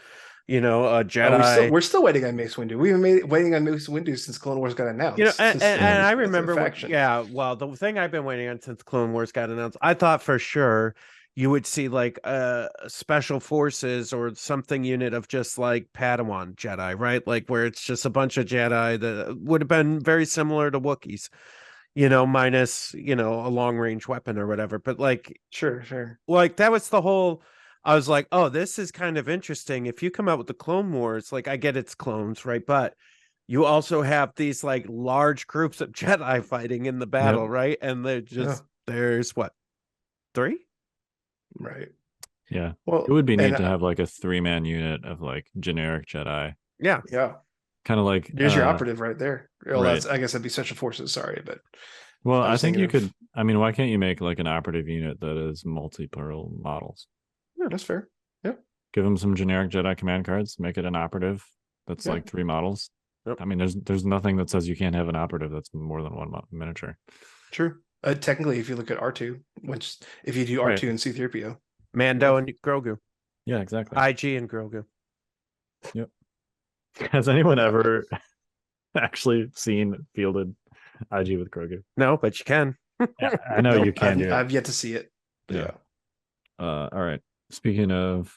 Jedi. We're still waiting on Mace Windu. We've been waiting on Mace Windu since Clone Wars got announced. And I remember, well, the thing I've been waiting on since Clone Wars got announced, I thought for sure you would see like special forces or something unit of just like Padawan Jedi, right? Like where it's just a bunch of Jedi that would have been very similar to Wookiees. Minus, a long range weapon or whatever. But like, sure. Like that was the whole, I was like, oh, this is kind of interesting. If you come out with the Clone Wars, like I get it's clones, right? But you also have these like large groups of Jedi fighting in the battle, right? And they're just, there's what, 3? Right. Yeah. Well, it would be neat to have like a 3-man unit of like generic Jedi. Yeah. Kind of like there's your operative right there. Well, I guess that'd be Special Forces. Sorry, but I think you could. I mean, why can't you make like an operative unit that is multiple models? Yeah, that's fair. Yeah, give them some generic Jedi command cards. Make it an operative that's like 3 models. I mean, there's nothing that says you can't have an operative that's more than 1 miniature. True. Technically, if you look at R2, which if you do R2 and C-3PO, Mando and Grogu. Yeah, exactly. IG and Grogu. Yep. Has anyone ever actually fielded IG with Grogu? No, but you can. I know you can. I've yet to see it. Yeah. All right. Speaking of,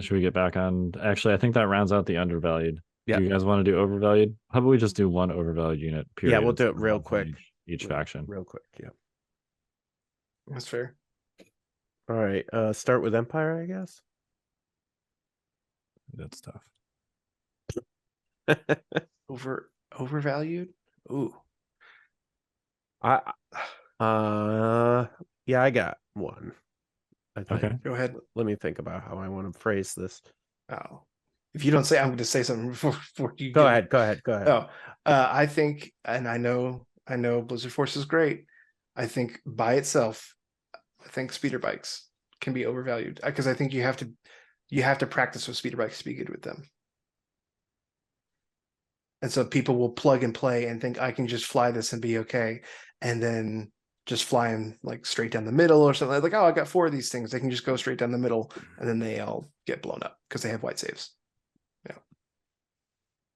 should we get back on? Actually, I think that rounds out the undervalued. Yeah. Do you guys want to do overvalued? How about we just do 1 overvalued unit? Period. Yeah, we'll do it real quick. Each faction. Real quick. Yeah. That's fair. All right. Start with Empire, I guess. That's tough. Overvalued? Ooh. I got one. Okay. Go ahead. Let me think about how I want to phrase this. Oh. If you don't say, I'm going to say something before you go ahead. Oh, I think, and I know Blizzard Force is great. I think by itself, speeder bikes can be overvalued because I think you have to practice with speeder bikes to be good with them. And so people will plug and play and think I can just fly this and be okay. And then just flying like straight down the middle or something. Like, oh, I got 4 of these things. They can just go straight down the middle, and then they all get blown up because they have white saves. Yeah.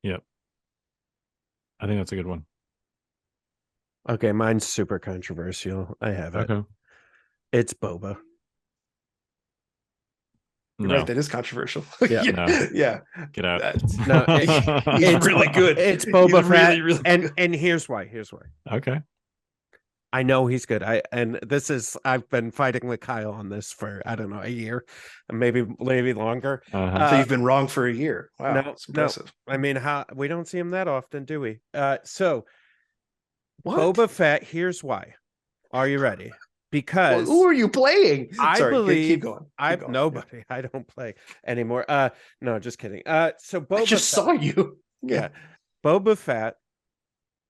Yep. I think that's a good one. Okay, mine's super controversial. I have it. Okay. It's Boba. You're No. right. That is controversial. Yeah. No. Yeah. Get out. No, He's it's really good. It's He's Boba Fett, really, really good. and here's why. Here's why. Okay. I know he's good. I've been fighting with Kyle on this for I don't know, a year, maybe longer. Uh-huh. So you've been wrong for a year. Wow, no, that's impressive. I mean, we don't see him that often, do we? So What? Boba Fett. Here's why. Are you ready? Well, Because who are you playing? I Sorry, believe keep going. I've nobody. I don't play anymore. No, just kidding. So Boba I just Fett, saw you. yeah, Boba Fett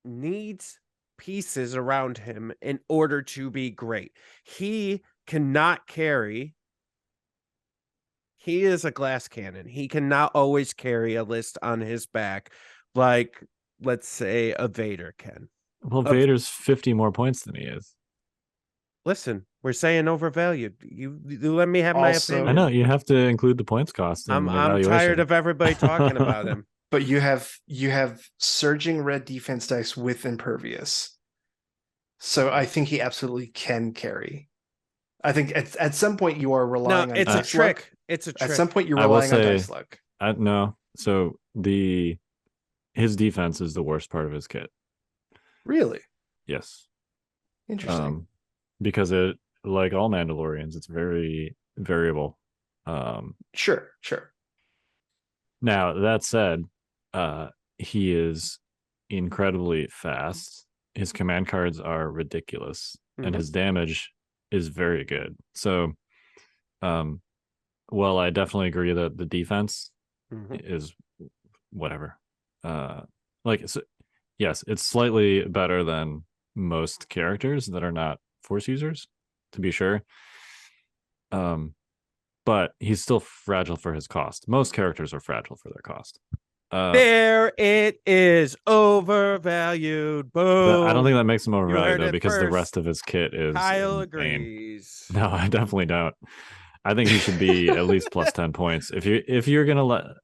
needs pieces around him in order to be great. He cannot carry. He is a glass cannon. He cannot always carry a list on his back like, let's say, a Vader can. Well, Vader's 50 more points than he is. Listen, we're saying overvalued. You let me have my Also- opinion. I know you have to include the points cost. In I'm the tired evaluation. of everybody talking about him. But you have surging red defense dice with impervious. So I think he absolutely can carry. I think at some point you are No, relying on it's a dice trick. luck. It's a trick. At some point you're I will relying on say- dice luck. No. So his defense is the worst part of his kit. Really? Yes. Interesting. Because it, like all Mandalorians, it's very variable. Sure. Now that said, he is incredibly fast. His command cards are ridiculous, and Mhm. his damage is very good. So, well, I definitely agree that the defense Mhm. is whatever. Yes, it's slightly better than most characters that are not Force users, to be sure. But he's still fragile for his cost. Most characters are fragile for their cost. There it is, overvalued. Boom. I don't think that makes him heard overvalued though, it because the first. rest of his kit is Kyle insane. agrees. No, I definitely don't. I think he should be at least plus 10 points. If you're gonna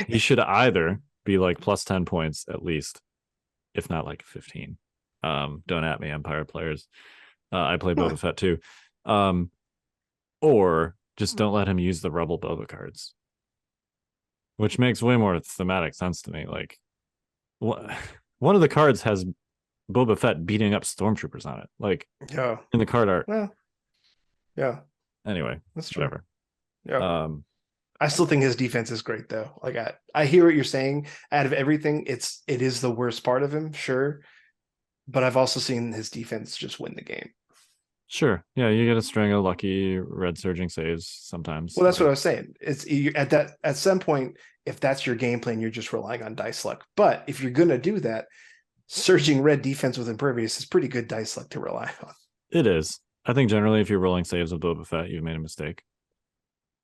he should either be like plus 10 points at least, if not like 15. Don't at me, Empire players. I play Boba Fett too. Or just don't let him use the Rebel Boba cards, which makes way more thematic sense to me. Like, one of the cards has Boba Fett beating up stormtroopers on it, like Yeah. in the card art. Well, yeah, Anyway, that's true. whatever. Yeah. I still think his defense is great though. Like I hear what you're saying. Out of everything, it is the worst part of him, sure. But I've also seen his defense just win the game. Sure. Yeah, you get a string of lucky red surging saves sometimes. Well, that's what I was saying. It's at some point, if that's your game plan, you're just relying on dice luck. But if you're gonna do that, surging red defense with impervious is pretty good dice luck to rely on. It is. I think generally, if you're rolling saves with Boba Fett, you've made a mistake.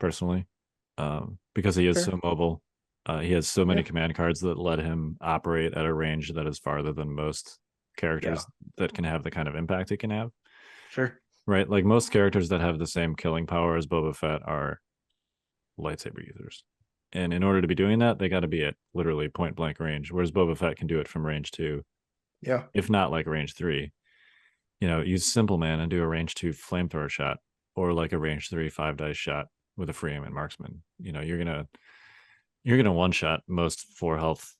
Personally, because he is Fair. so mobile, he has so many Yeah. command cards that let him operate at a range that is farther than most characters that can have the kind of impact he can have. Sure. Right, like most characters that have the same killing power as Boba Fett are lightsaber users, and in order to be doing that, they got to be at literally point blank range. Whereas Boba Fett can do it from range 2, Yeah. if not like range 3. Use Simple Man and do a range 2 flamethrower shot, or like a range 3 5-dice shot with a free aim and marksman. You're gonna one shot most 4 health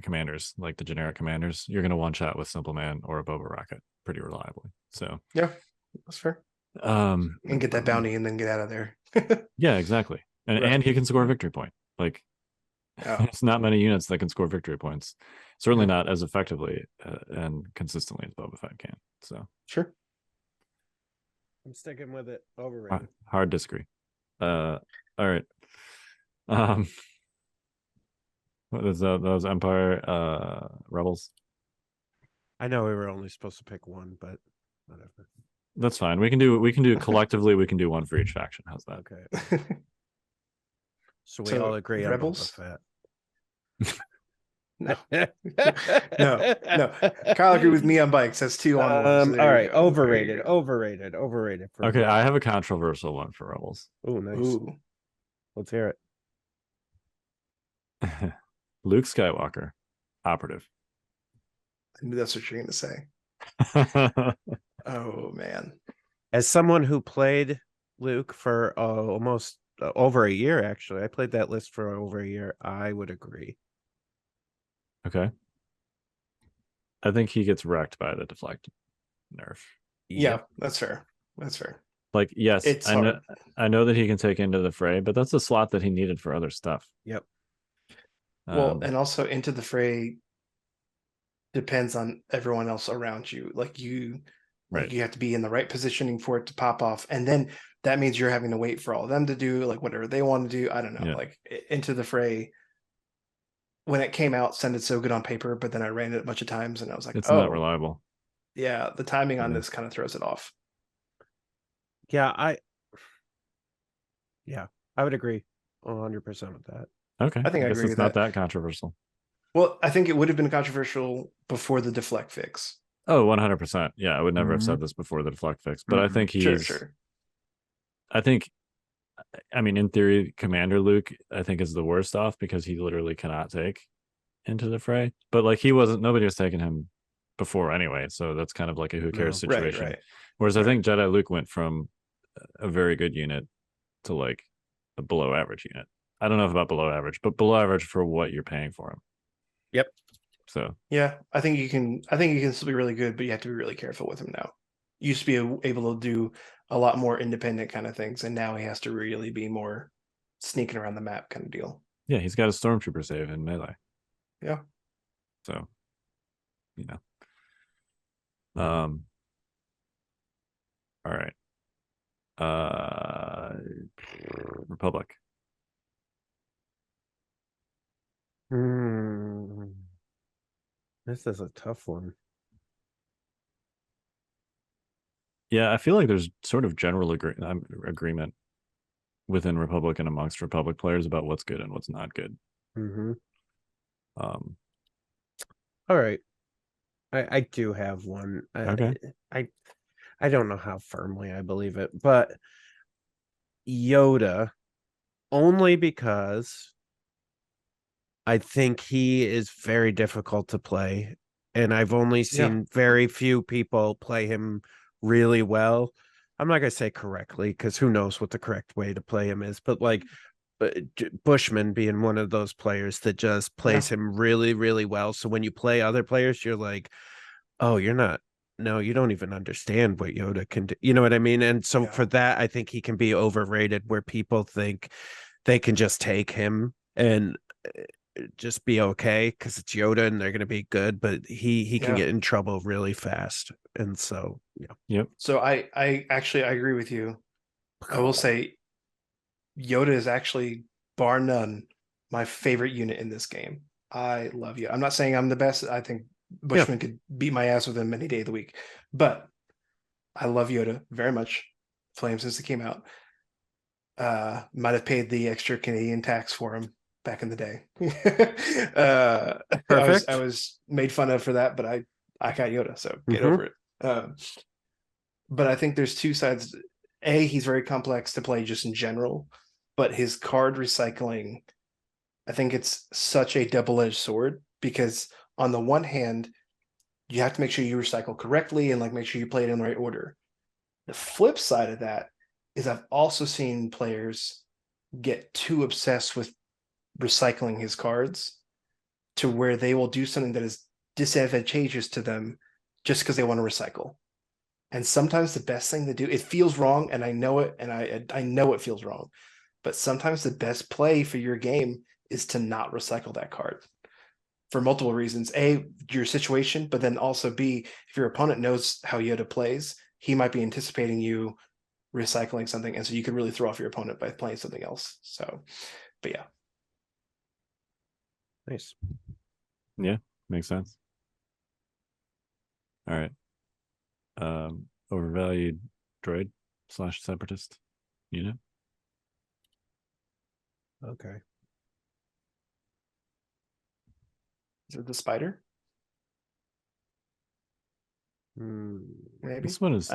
commanders, like the generic commanders. You're gonna one shot with Simple Man or a Boba Rocket pretty reliably. So Yeah. That's fair. And get that bounty and then get out of there. yeah, exactly. And Right. and he can score a victory point. Like, Yeah. there's not many units that can score victory points. Certainly not as effectively and consistently as Boba Fett can. So Sure. I'm sticking with it. Overrated. hard disagree. All right. What is those Empire Rebels? I know we were only supposed to pick one, but whatever. That's fine. We can do collectively. We can do one for each faction. How's that? Okay. So we So, all agree Rebels? on Boba Fett. No. No. Kyle agreed with me on bikes. That's 2 on 1. So there All you right, go. There you overrated, go. overrated for Okay, me. I have a controversial one for Rebels. Oh, nice. Ooh. Let's hear it. Luke Skywalker, operative. I knew that's what you're gonna say. Oh man. As someone who played Luke for almost over a year, actually, I played that list for over a year. I would agree. Okay. I think he gets wrecked by the deflect nerf. Yeah, that's fair. That's fair. Like, yes, It's I know hard. I know that he can take into the fray, but that's a slot that he needed for other stuff. Yep. Well, and also into the fray depends on everyone else around you. Like you right. you have to be in the right positioning for it to pop off. And then that means you're having to wait for all of them to do like whatever they want to do. I don't know. Yeah. Like into the fray, when it came out, sounded so good on paper, but then I ran it a bunch of times and I was like, It's oh, not reliable. yeah, the timing on Yeah. this kind of throws it off. Yeah, I would agree 100% with that. Okay. I think I guess agree it's with not that. that controversial. Well, I think it would have been controversial before the deflect fix. Oh, 100%. Yeah, I would never have Mhm. said this before the deflect fix, but I Mhm. think Sure. I mean, in theory, Commander Luke, I think is the worst off because he literally cannot take into the fray. But like nobody was taking him before anyway, so that's kind of like a who cares No. situation. Right. Whereas I Right. think Jedi Luke went from a very good unit to like a below average unit. I don't know if about below average, but below average for what you're paying for him. Yep. So Yeah, I think you can still be really good, but you have to be really careful with him now. You used to be able to do a lot more independent kind of things, and now he has to really be more sneaking around the map kind of deal. yeah, he's got a stormtrooper save in melee. Yeah. So, you know. All right. Republic. This is a tough one. Yeah, I feel like there's sort of general agreement within Republic and amongst Republic players about what's good and what's not good. Mm-hmm. Um, All right. I do have one. Okay. I don't know how firmly I believe it, but Yoda, only because I think he is very difficult to play, and I've only seen very few people play him really well. I'm not gonna say correctly because who knows what the correct way to play him is, but like Bushman being one of those players that just plays him really, really well. So when you play other players, you're like, oh, you don't even understand what Yoda can do. You know what I mean? And so for that, I think he can be overrated where people think they can just take him and just be okay because it's Yoda and they're going to be good, but he can get in trouble really fast. And so, Yep. So I agree with you. I will say Yoda is actually, bar none, my favorite unit in this game. I love you. I'm not saying I'm the best. I think Bushman could beat my ass with him any day of the week, but I love Yoda very much. Played him since it came out. Might have paid the extra Canadian tax for him back in the day. Perfect. I was made fun of for that, but I got Yoda, so get over it. But I think there's two sides. A, he's very complex to play just in general, but his card recycling, I think it's such a double-edged sword because on the one hand, you have to make sure you recycle correctly and like make sure you play it in the right order. The flip side of that is I've also seen players get too obsessed with recycling his cards to where they will do something that is disadvantageous to them just because they want to recycle. And sometimes the best thing to do, it feels wrong, and I know it, and I know it feels wrong, but sometimes the best play for your game is to not recycle that card for multiple reasons. A, your situation, but then also B, if your opponent knows how Yoda plays, he might be anticipating you recycling something, and so you can really throw off your opponent by playing something else. So, but yeah. Nice. Yeah, makes sense. All right. Overvalued droid / separatist unit. Okay. Is it the spider? Hmm. Maybe. This one is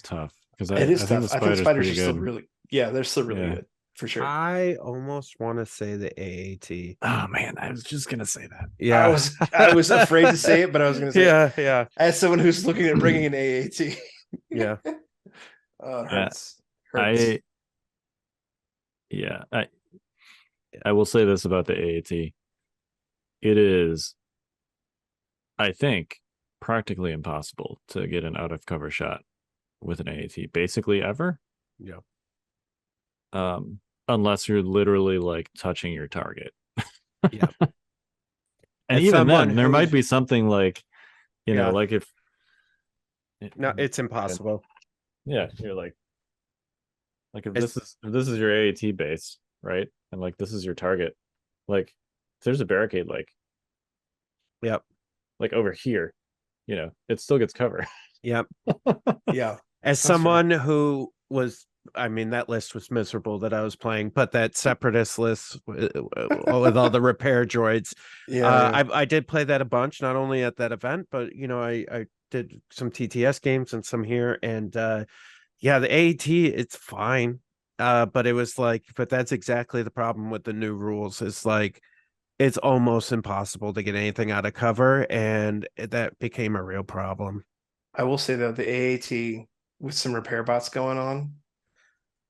tough because It I is think tough. the I think spider's spiders pretty are still good. really, yeah, they're still really Yeah. good for sure. I almost want to say the AAT. Oh man, I was just gonna say that. Yeah. I was afraid to say it, but I was going to say it. Yeah. As someone who's looking at bringing an AAT. Yeah. It Yeah, hurts. Hurts. yeah, I will say this about the AAT. It is, I think, practically impossible to get an out of cover shot with an AAT, basically ever. Yeah. Unless you're literally like touching your target. Yeah. And As even someone then, there might who's- be something like, Yeah. like if No, it's impossible. yeah, you're like if It's- this is your AAT base, right? And like this is your target. Like if there's a barricade Yep. like over here, it still gets cover. Yep. Yeah. As fair. someone who was, I mean, that list was miserable that I was playing, but that separatist list with all the repair droids, Yeah. I did play that a bunch, not only at that event, but I did some TTS games and some here, and yeah, the AAT, it's fine, but it was like, but that's exactly the problem with the new rules. Is like it's almost impossible to get anything out of cover, and that became a real problem. I will say though, the AAT with some repair bots going on,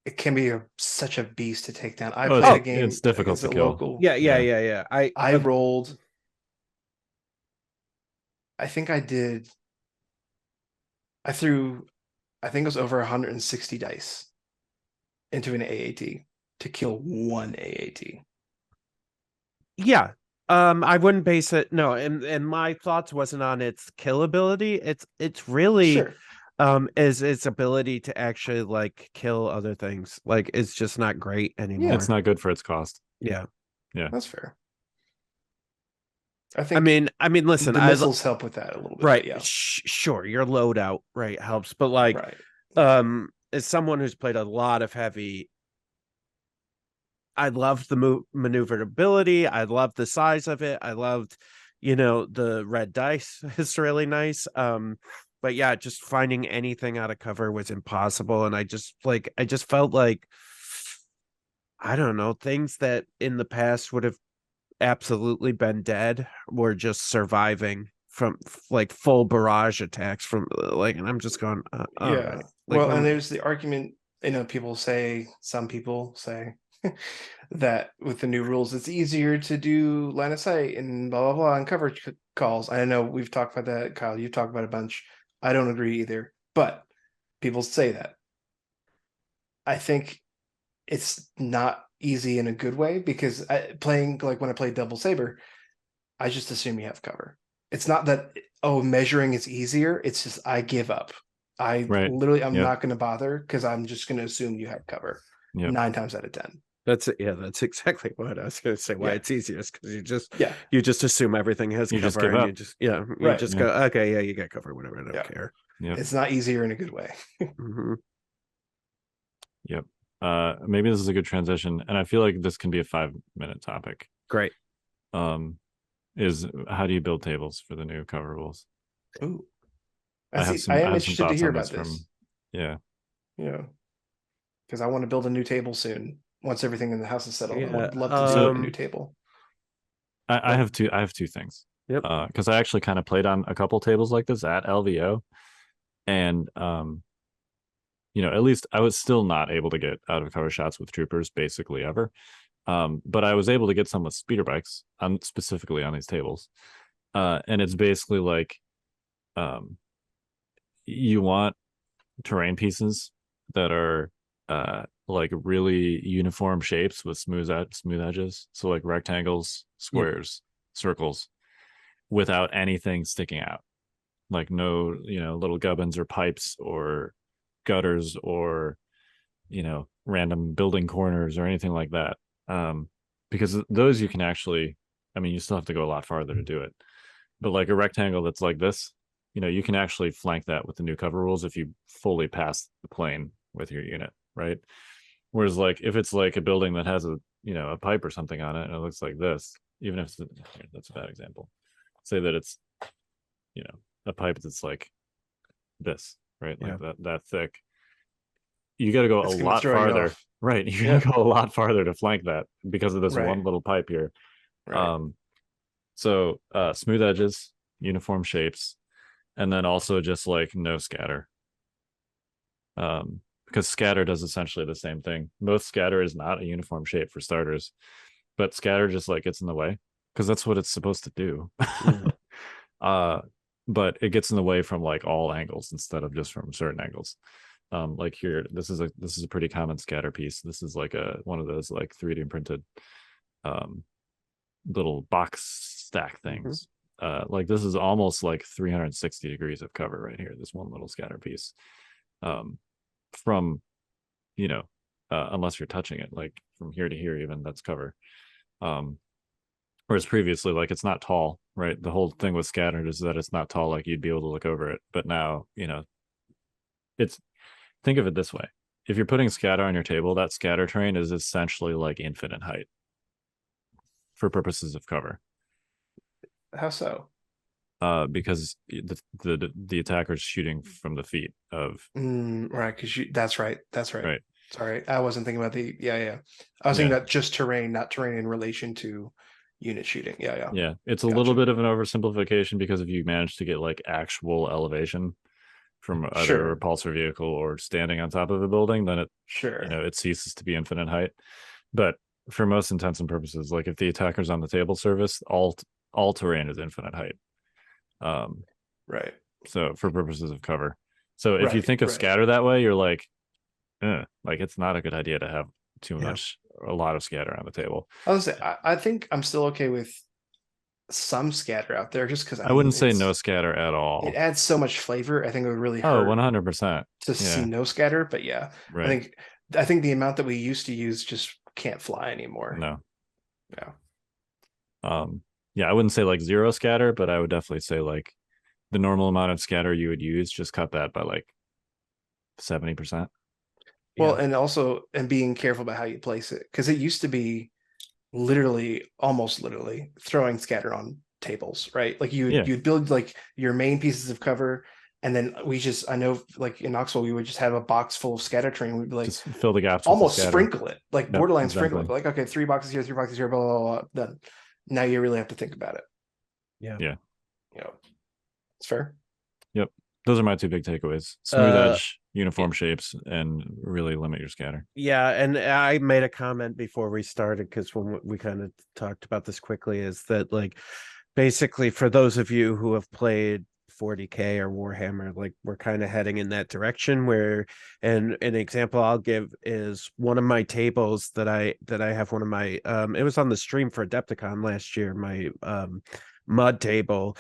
it can be such a beast to take down. I played a game. It's difficult against to a kill. local. Yeah. I rolled. I think I did. I threw, I think it was over 160 dice into an AAT to kill one AAT. Yeah. I wouldn't base it, no, and my thoughts wasn't on its kill ability. It's really Sure. is its ability to actually like kill other things. Like it's just not great anymore. It's not good for its cost. Yeah. That's fair. I think I mean, listen, the missiles help with that a little bit. right. Yeah. Sure, your loadout, right, helps, but like Right. as someone who's played a lot of heavy, I loved the maneuverability. I loved the size of it. I loved, the red dice is really nice. But yeah, just finding anything out of cover was impossible. And I just felt like, I don't know, things that in the past would have absolutely been dead were just surviving from like full barrage attacks from and I'm just going, all Yeah. right. Well, and there's the argument, some people say that with the new rules, it's easier to do line of sight and blah, blah, blah, and coverage calls. I know we've talked about that. Kyle, you've talked about it a bunch. I don't agree either, but people say that. I think it's not easy in a good way because playing like when I play Double Saber, I just assume you have cover. It's not that, measuring is easier. It's just I give up. I'm not going to bother because I'm just going to assume you have cover 9 times out of 10. That's exactly what I was going to say. Why it's easiest because you just assume everything has You cover, just give and up. you just go, okay, yeah, you got cover, whatever. I don't care. Yep. It's not easier in a good way. Mm-hmm. Yep. Maybe this is a good transition, and I feel like this can be a 5-minute topic. Great. Is how do you build tables for the new cover rules? Ooh. I am interested to hear about this. Yeah. Because I want to build a new table soon. Once everything in the house is settled, I would love to do a new table. I have two things. Yep. Because I actually kind of played on a couple tables like this at LVO, and at least I was still not able to get out of cover shots with troopers basically ever. But I was able to get some with speeder bikes, specifically on these tables. And it's basically like, you want terrain pieces that are like really uniform shapes with smooth edges. So like rectangles, squares, circles, without anything sticking out. Like no, little gubbins or pipes or gutters or, random building corners or anything like that. Because those you can actually, you still have to go a lot farther to do it. But like a rectangle that's like this, you can actually flank that with the new cover rules if you fully pass the plane with your unit, right? Whereas like if it's like a building that has a pipe or something on it and it looks like this, even if that's a bad example. say that it's, a pipe that's like this, right? Like that thick. You got to go It's a gonna lot throw you farther, off. right? You got to go a lot farther to flank that because of this Right. one little pipe here. Right. So smooth edges, uniform shapes, and then also just like no scatter. Because scatter does essentially the same thing. Most scatter is not a uniform shape for starters, but scatter just like gets in the way because that's what it's supposed to do. But it gets in the way from like all angles instead of just from certain angles. Like here, this is a pretty common scatter piece. This is like one of those like 3D printed little box stack things. Like this is almost like 360 degrees of cover right here, this one little scatter piece. From unless you're touching it, like from here to here, even that's cover. Whereas previously, like it's not tall, right? The whole thing with scattered is that it's not tall, like you'd be able to look over it. But now, it's, think of it this way: if you're putting scatter on your table, that scatter terrain is essentially like infinite height for purposes of cover. How so? Because the attacker's shooting from the feet of Right, because that's right. Right. Sorry, I wasn't thinking about the I was thinking about just terrain, not terrain in relation to unit shooting. Yeah, it's a little bit of an oversimplification because if you manage to get like actual elevation from either a repulsor vehicle or standing on top of a building, then it it ceases to be infinite height. But for most intents and purposes, like if the attacker's on the table surface, all terrain is infinite height. Right. So for purposes of cover. So if you think of scatter that way, you're like it's not a good idea to have a lot of scatter on the table. I think I'm still okay with some scatter out there, just because I wouldn't say no scatter at all. It adds so much flavor. I think it would really hurt. 100% to see no scatter. But right. I think the amount that we used to use just can't fly anymore. No. I wouldn't say like zero scatter, but I would definitely say like the normal amount of scatter you would use, just cut that by like 70%. Well, and being careful about how you place it, because it used to be almost literally throwing scatter on tables, right? Like you'd build like your main pieces of cover, and then I know like in Knoxville we would just have a box full of scatter terrain. We'd like just fill the gaps, almost sprinkle it, like borderline sprinkle it. Like, okay, 3 boxes here, 3 boxes here, blah blah blah. Done. Now you really have to think about it. Yeah. It's fair. Yep. Those are my two big takeaways: smooth edge, uniform shapes, and really limit your scatter. Yeah, and I made a comment before we started, because when we kind of talked about this quickly, is that like basically for those of you who have played 40K or Warhammer, like we're kind of heading in that direction where, and an example I'll give is one of my tables that I have, one of my it was on the stream for Adepticon last year, my mud table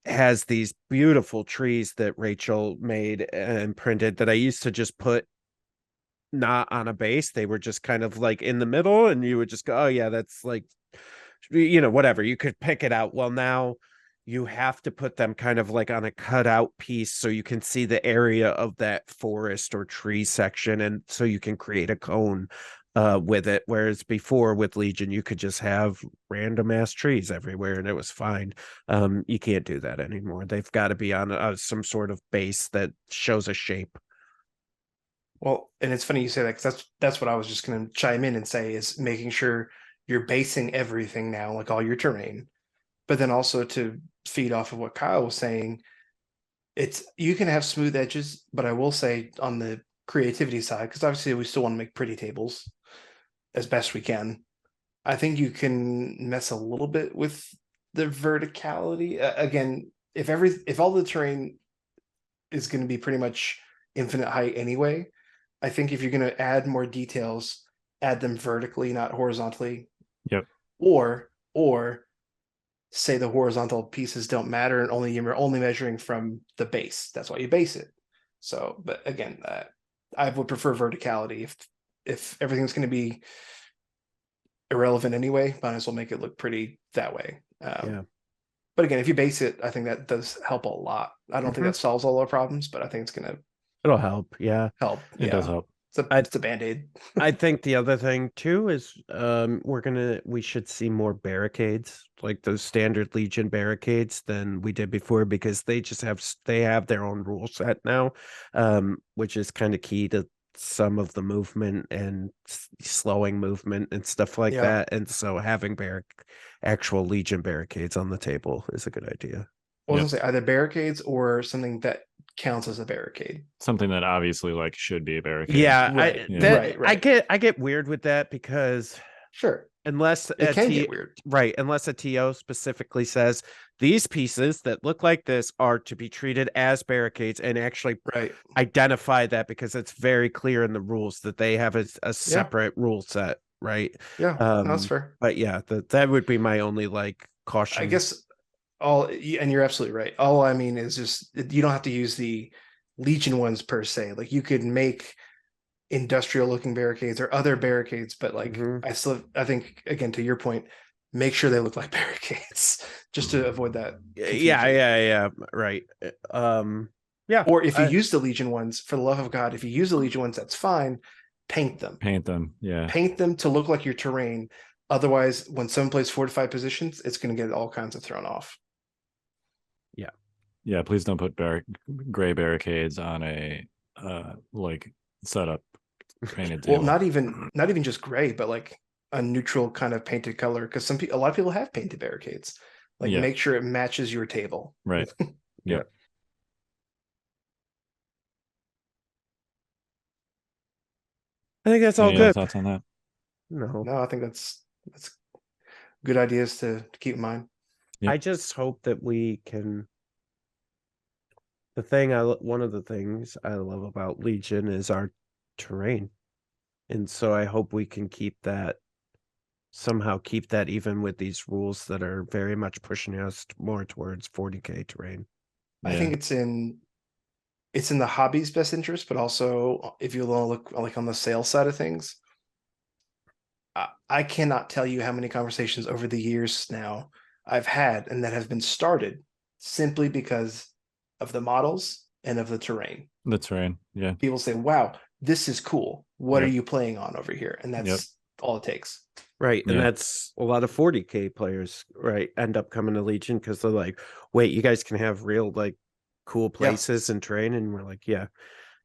has these beautiful trees that Rachel made and printed that I used to just put not on a base. They were just kind of like in the middle, and you would just go, oh yeah, that's like, whatever, you could pick it out. Well, now you have to put them kind of like on a cutout piece so you can see the area of that forest or tree section, and so you can create a cone with it. Whereas before with Legion, you could just have random ass trees everywhere and it was fine. You can't do that anymore. They've got to be on some sort of base that shows a shape. Well, and it's funny you say that, because that's what I was just going to chime in and say, is making sure you're basing everything now, like all your terrain, but then also to feed off of what Kyle was saying, you can have smooth edges, but I will say on the creativity side, because obviously we still want to make pretty tables as best we can, I think you can mess a little bit with the verticality. Again, if all the terrain is going to be pretty much infinite height anyway, I think if you're going to add more details, add them vertically, not horizontally. Yep. Or say the horizontal pieces don't matter, and you're only measuring from the base. That's why you base it. So, but again, I would prefer verticality. If everything's going to be irrelevant anyway, might as well make it look pretty that way. But again, if you base it, I think that does help a lot. I don't think that solves all our problems, but I think it's going to It'll help. Yeah. Help. It does help. It's a band-aid. I think the other thing too is we should see more barricades, like those standard Legion barricades than we did before, because they have their own rule set now, which is kind of key to some of the movement and slowing movement and stuff like that. And so having actual Legion barricades on the table is a good idea. I was gonna say either barricades or something that counts as a barricade. Something that obviously like should be a barricade. Yeah, right. I get weird with that because unless it can get weird. Right, unless a TO specifically says these pieces that look like this are to be treated as barricades and actually identify that, because it's very clear in the rules that they have a separate rule set, right? Yeah, that's fair. But yeah, that would be my only like caution. I guess and you're absolutely right. All I mean is just you don't have to use the Legion ones per se. Like you could make industrial looking barricades or other barricades, but like I think again, to your point, make sure they look like barricades just to avoid that confusion. Yeah, right. Or if you use the Legion ones, for the love of God, if you use the Legion ones, that's fine. Paint them paint them to look like your terrain. Otherwise, when someone plays fortified positions, it's going to get all kinds of thrown off. Yeah, please don't put gray barricades on a like setup painted table. Well, not even just gray, but like a neutral kind of painted color, because a lot of people have painted barricades. Like make sure it matches your table. Right. Yeah. I think that's all Any good. other thoughts on that? No, I think that's good ideas to keep in mind. I just hope that we can. One of the things I love about Legion is our terrain, and so I hope we can keep that even with these rules that are very much pushing us more towards 40k terrain. I think it's in the hobby's best interest, but also if you look like on the sales side of things, I cannot tell you how many conversations over the years now I've had and that have been started simply because of the models and of the terrain. The terrain, yeah. People say, wow, this is cool. What are you playing on over here? And that's all it takes. Right. And that's a lot of 40k players, right, end up coming to Legion because they're like, wait, you guys can have real like cool places and terrain. And we're like, yeah.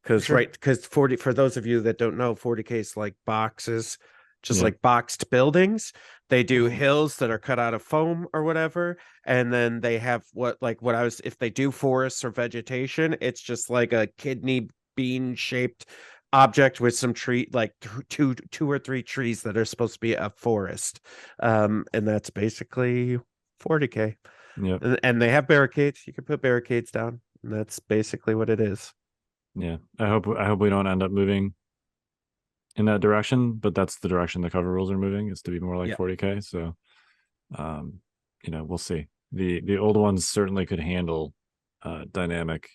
Because for those of you that don't know, 40k is like boxes, just like boxed buildings. They do hills that are cut out of foam or whatever, and then they have if they do forests or vegetation, it's just like a kidney bean shaped object with some tree, like two or three trees that are supposed to be a forest, and that's basically 40k. And they have barricades. You can put barricades down, and that's basically what it is. Yeah, I hope we don't end up moving in that direction, but that's the direction the cover rules are moving, is to be more like 40k. So we'll see. The old ones certainly could handle dynamic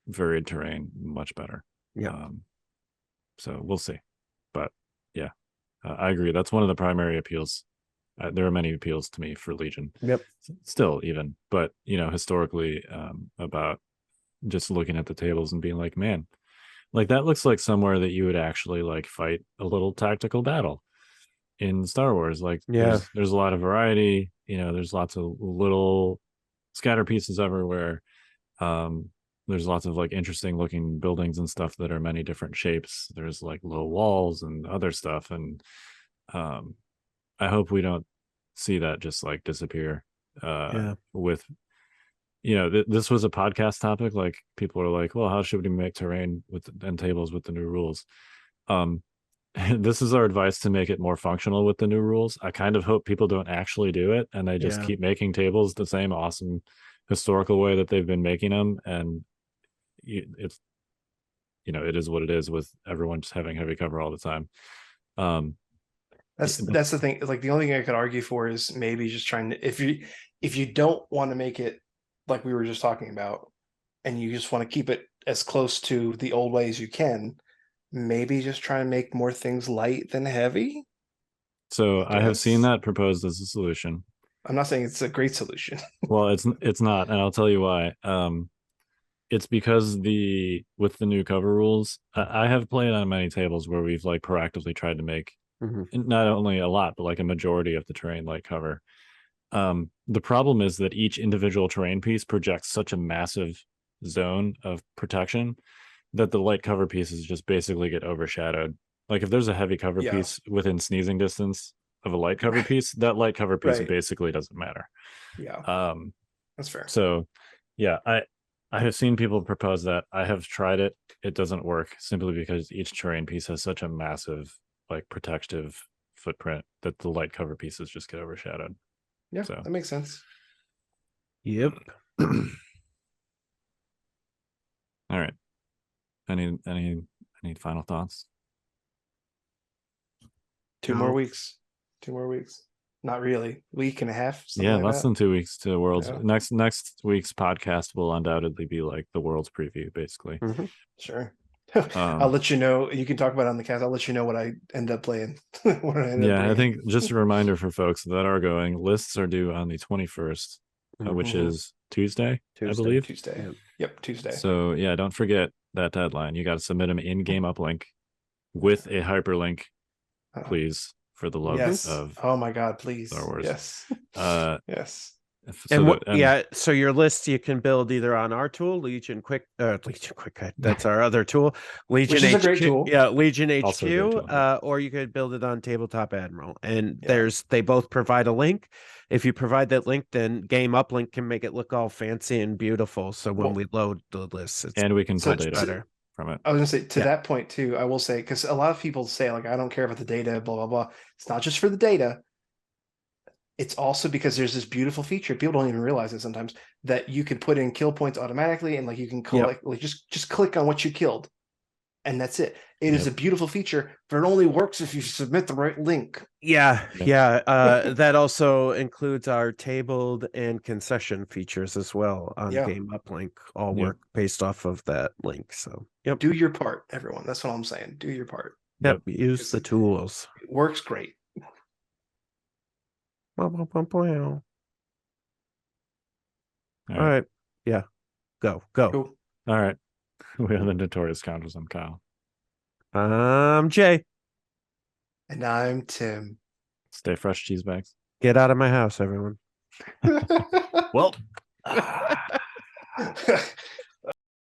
varied terrain much better. So we'll see. But I agree, that's one of the primary appeals. There are many appeals to me for Legion still, even, but historically, about just looking at the tables and being like, man, like that looks like somewhere that you would actually like fight a little tactical battle in Star Wars. Like there's a lot of variety, there's lots of little scatter pieces everywhere. There's lots of like interesting looking buildings and stuff that are many different shapes. There's like low walls and other stuff. And I hope we don't see that just like disappear with this was a podcast topic. Like people are like, well, how should we make terrain and tables with the new rules? This is our advice to make it more functional with the new rules. I kind of hope people don't actually do it and they just keep making tables the same awesome historical way that they've been making them. And it's, it is what it is with everyone just having heavy cover all the time. That's the thing. Like the only thing I could argue for is maybe just trying to, if you don't want to make it like we were just talking about, and you just want to keep it as close to the old way as you can, maybe just try and make more things light than heavy. So I have seen that proposed as a solution. I'm not saying it's a great solution. Well, it's not, and I'll tell you why. it's because with the new cover rules, I have played on many tables where we've like proactively tried to make not only a lot, but like a majority of the terrain light cover. The problem is that each individual terrain piece projects such a massive zone of protection that the light cover pieces just basically get overshadowed. Like if there's a heavy cover piece within sneezing distance of a light cover piece, that light cover piece basically doesn't matter. Yeah. That's fair. So yeah, I have seen people propose that. I have tried it. It doesn't work simply because each terrain piece has such a massive like protective footprint that the light cover pieces just get overshadowed. Yeah, so that makes sense. Yep. All right. Any final thoughts? 2 more weeks. 2 more weeks. Not really. Week and a half. Yeah, like less that. than 2 weeks to Worlds. Yeah. Next week's podcast will undoubtedly be like the Worlds preview, basically. Sure. I'll let you know. You can talk about it on the cast. I'll let you know what I end up playing. I think just a reminder for folks that are going, lists are due on the 21st, which is Tuesday, I believe. Tuesday. Yep, Tuesday. So yeah, don't forget that deadline. You got to submit them in game uplink with a hyperlink, please, for the love of oh my god, please. Star Wars. Yes. Yes. So your list you can build either on our tool, Legion Quick. That's our other tool, Legion Which is HQ. a great tool. Yeah, Legion Also a HQ. great tool. Or you could build it on Tabletop Admiral, and they both provide a link. If you provide that link, then Game Uplink can make it look all fancy and beautiful. So when we load the list, and we can pull much data better from it. I was gonna say to that point too. I will say, because a lot of people say like, I don't care about the data, blah blah blah. It's not just for the data. It's also because there's this beautiful feature. People don't even realize it sometimes, that you can put in kill points automatically, and like you can collect, like just click on what you killed, and that's it. It is a beautiful feature, but it only works if you submit the right link. That also includes our tabled and concession features as well on Game Uplink. All work based off of that link. So do your part, everyone. That's what I'm saying. Do your part. Use the tools. It works great. All right. Yeah. Go. Cool. All right. We are the Notorious Scoundrels. I'm Kyle. I'm Jay. And I'm Tim. Stay fresh, cheese bags. Get out of my house, everyone. Well.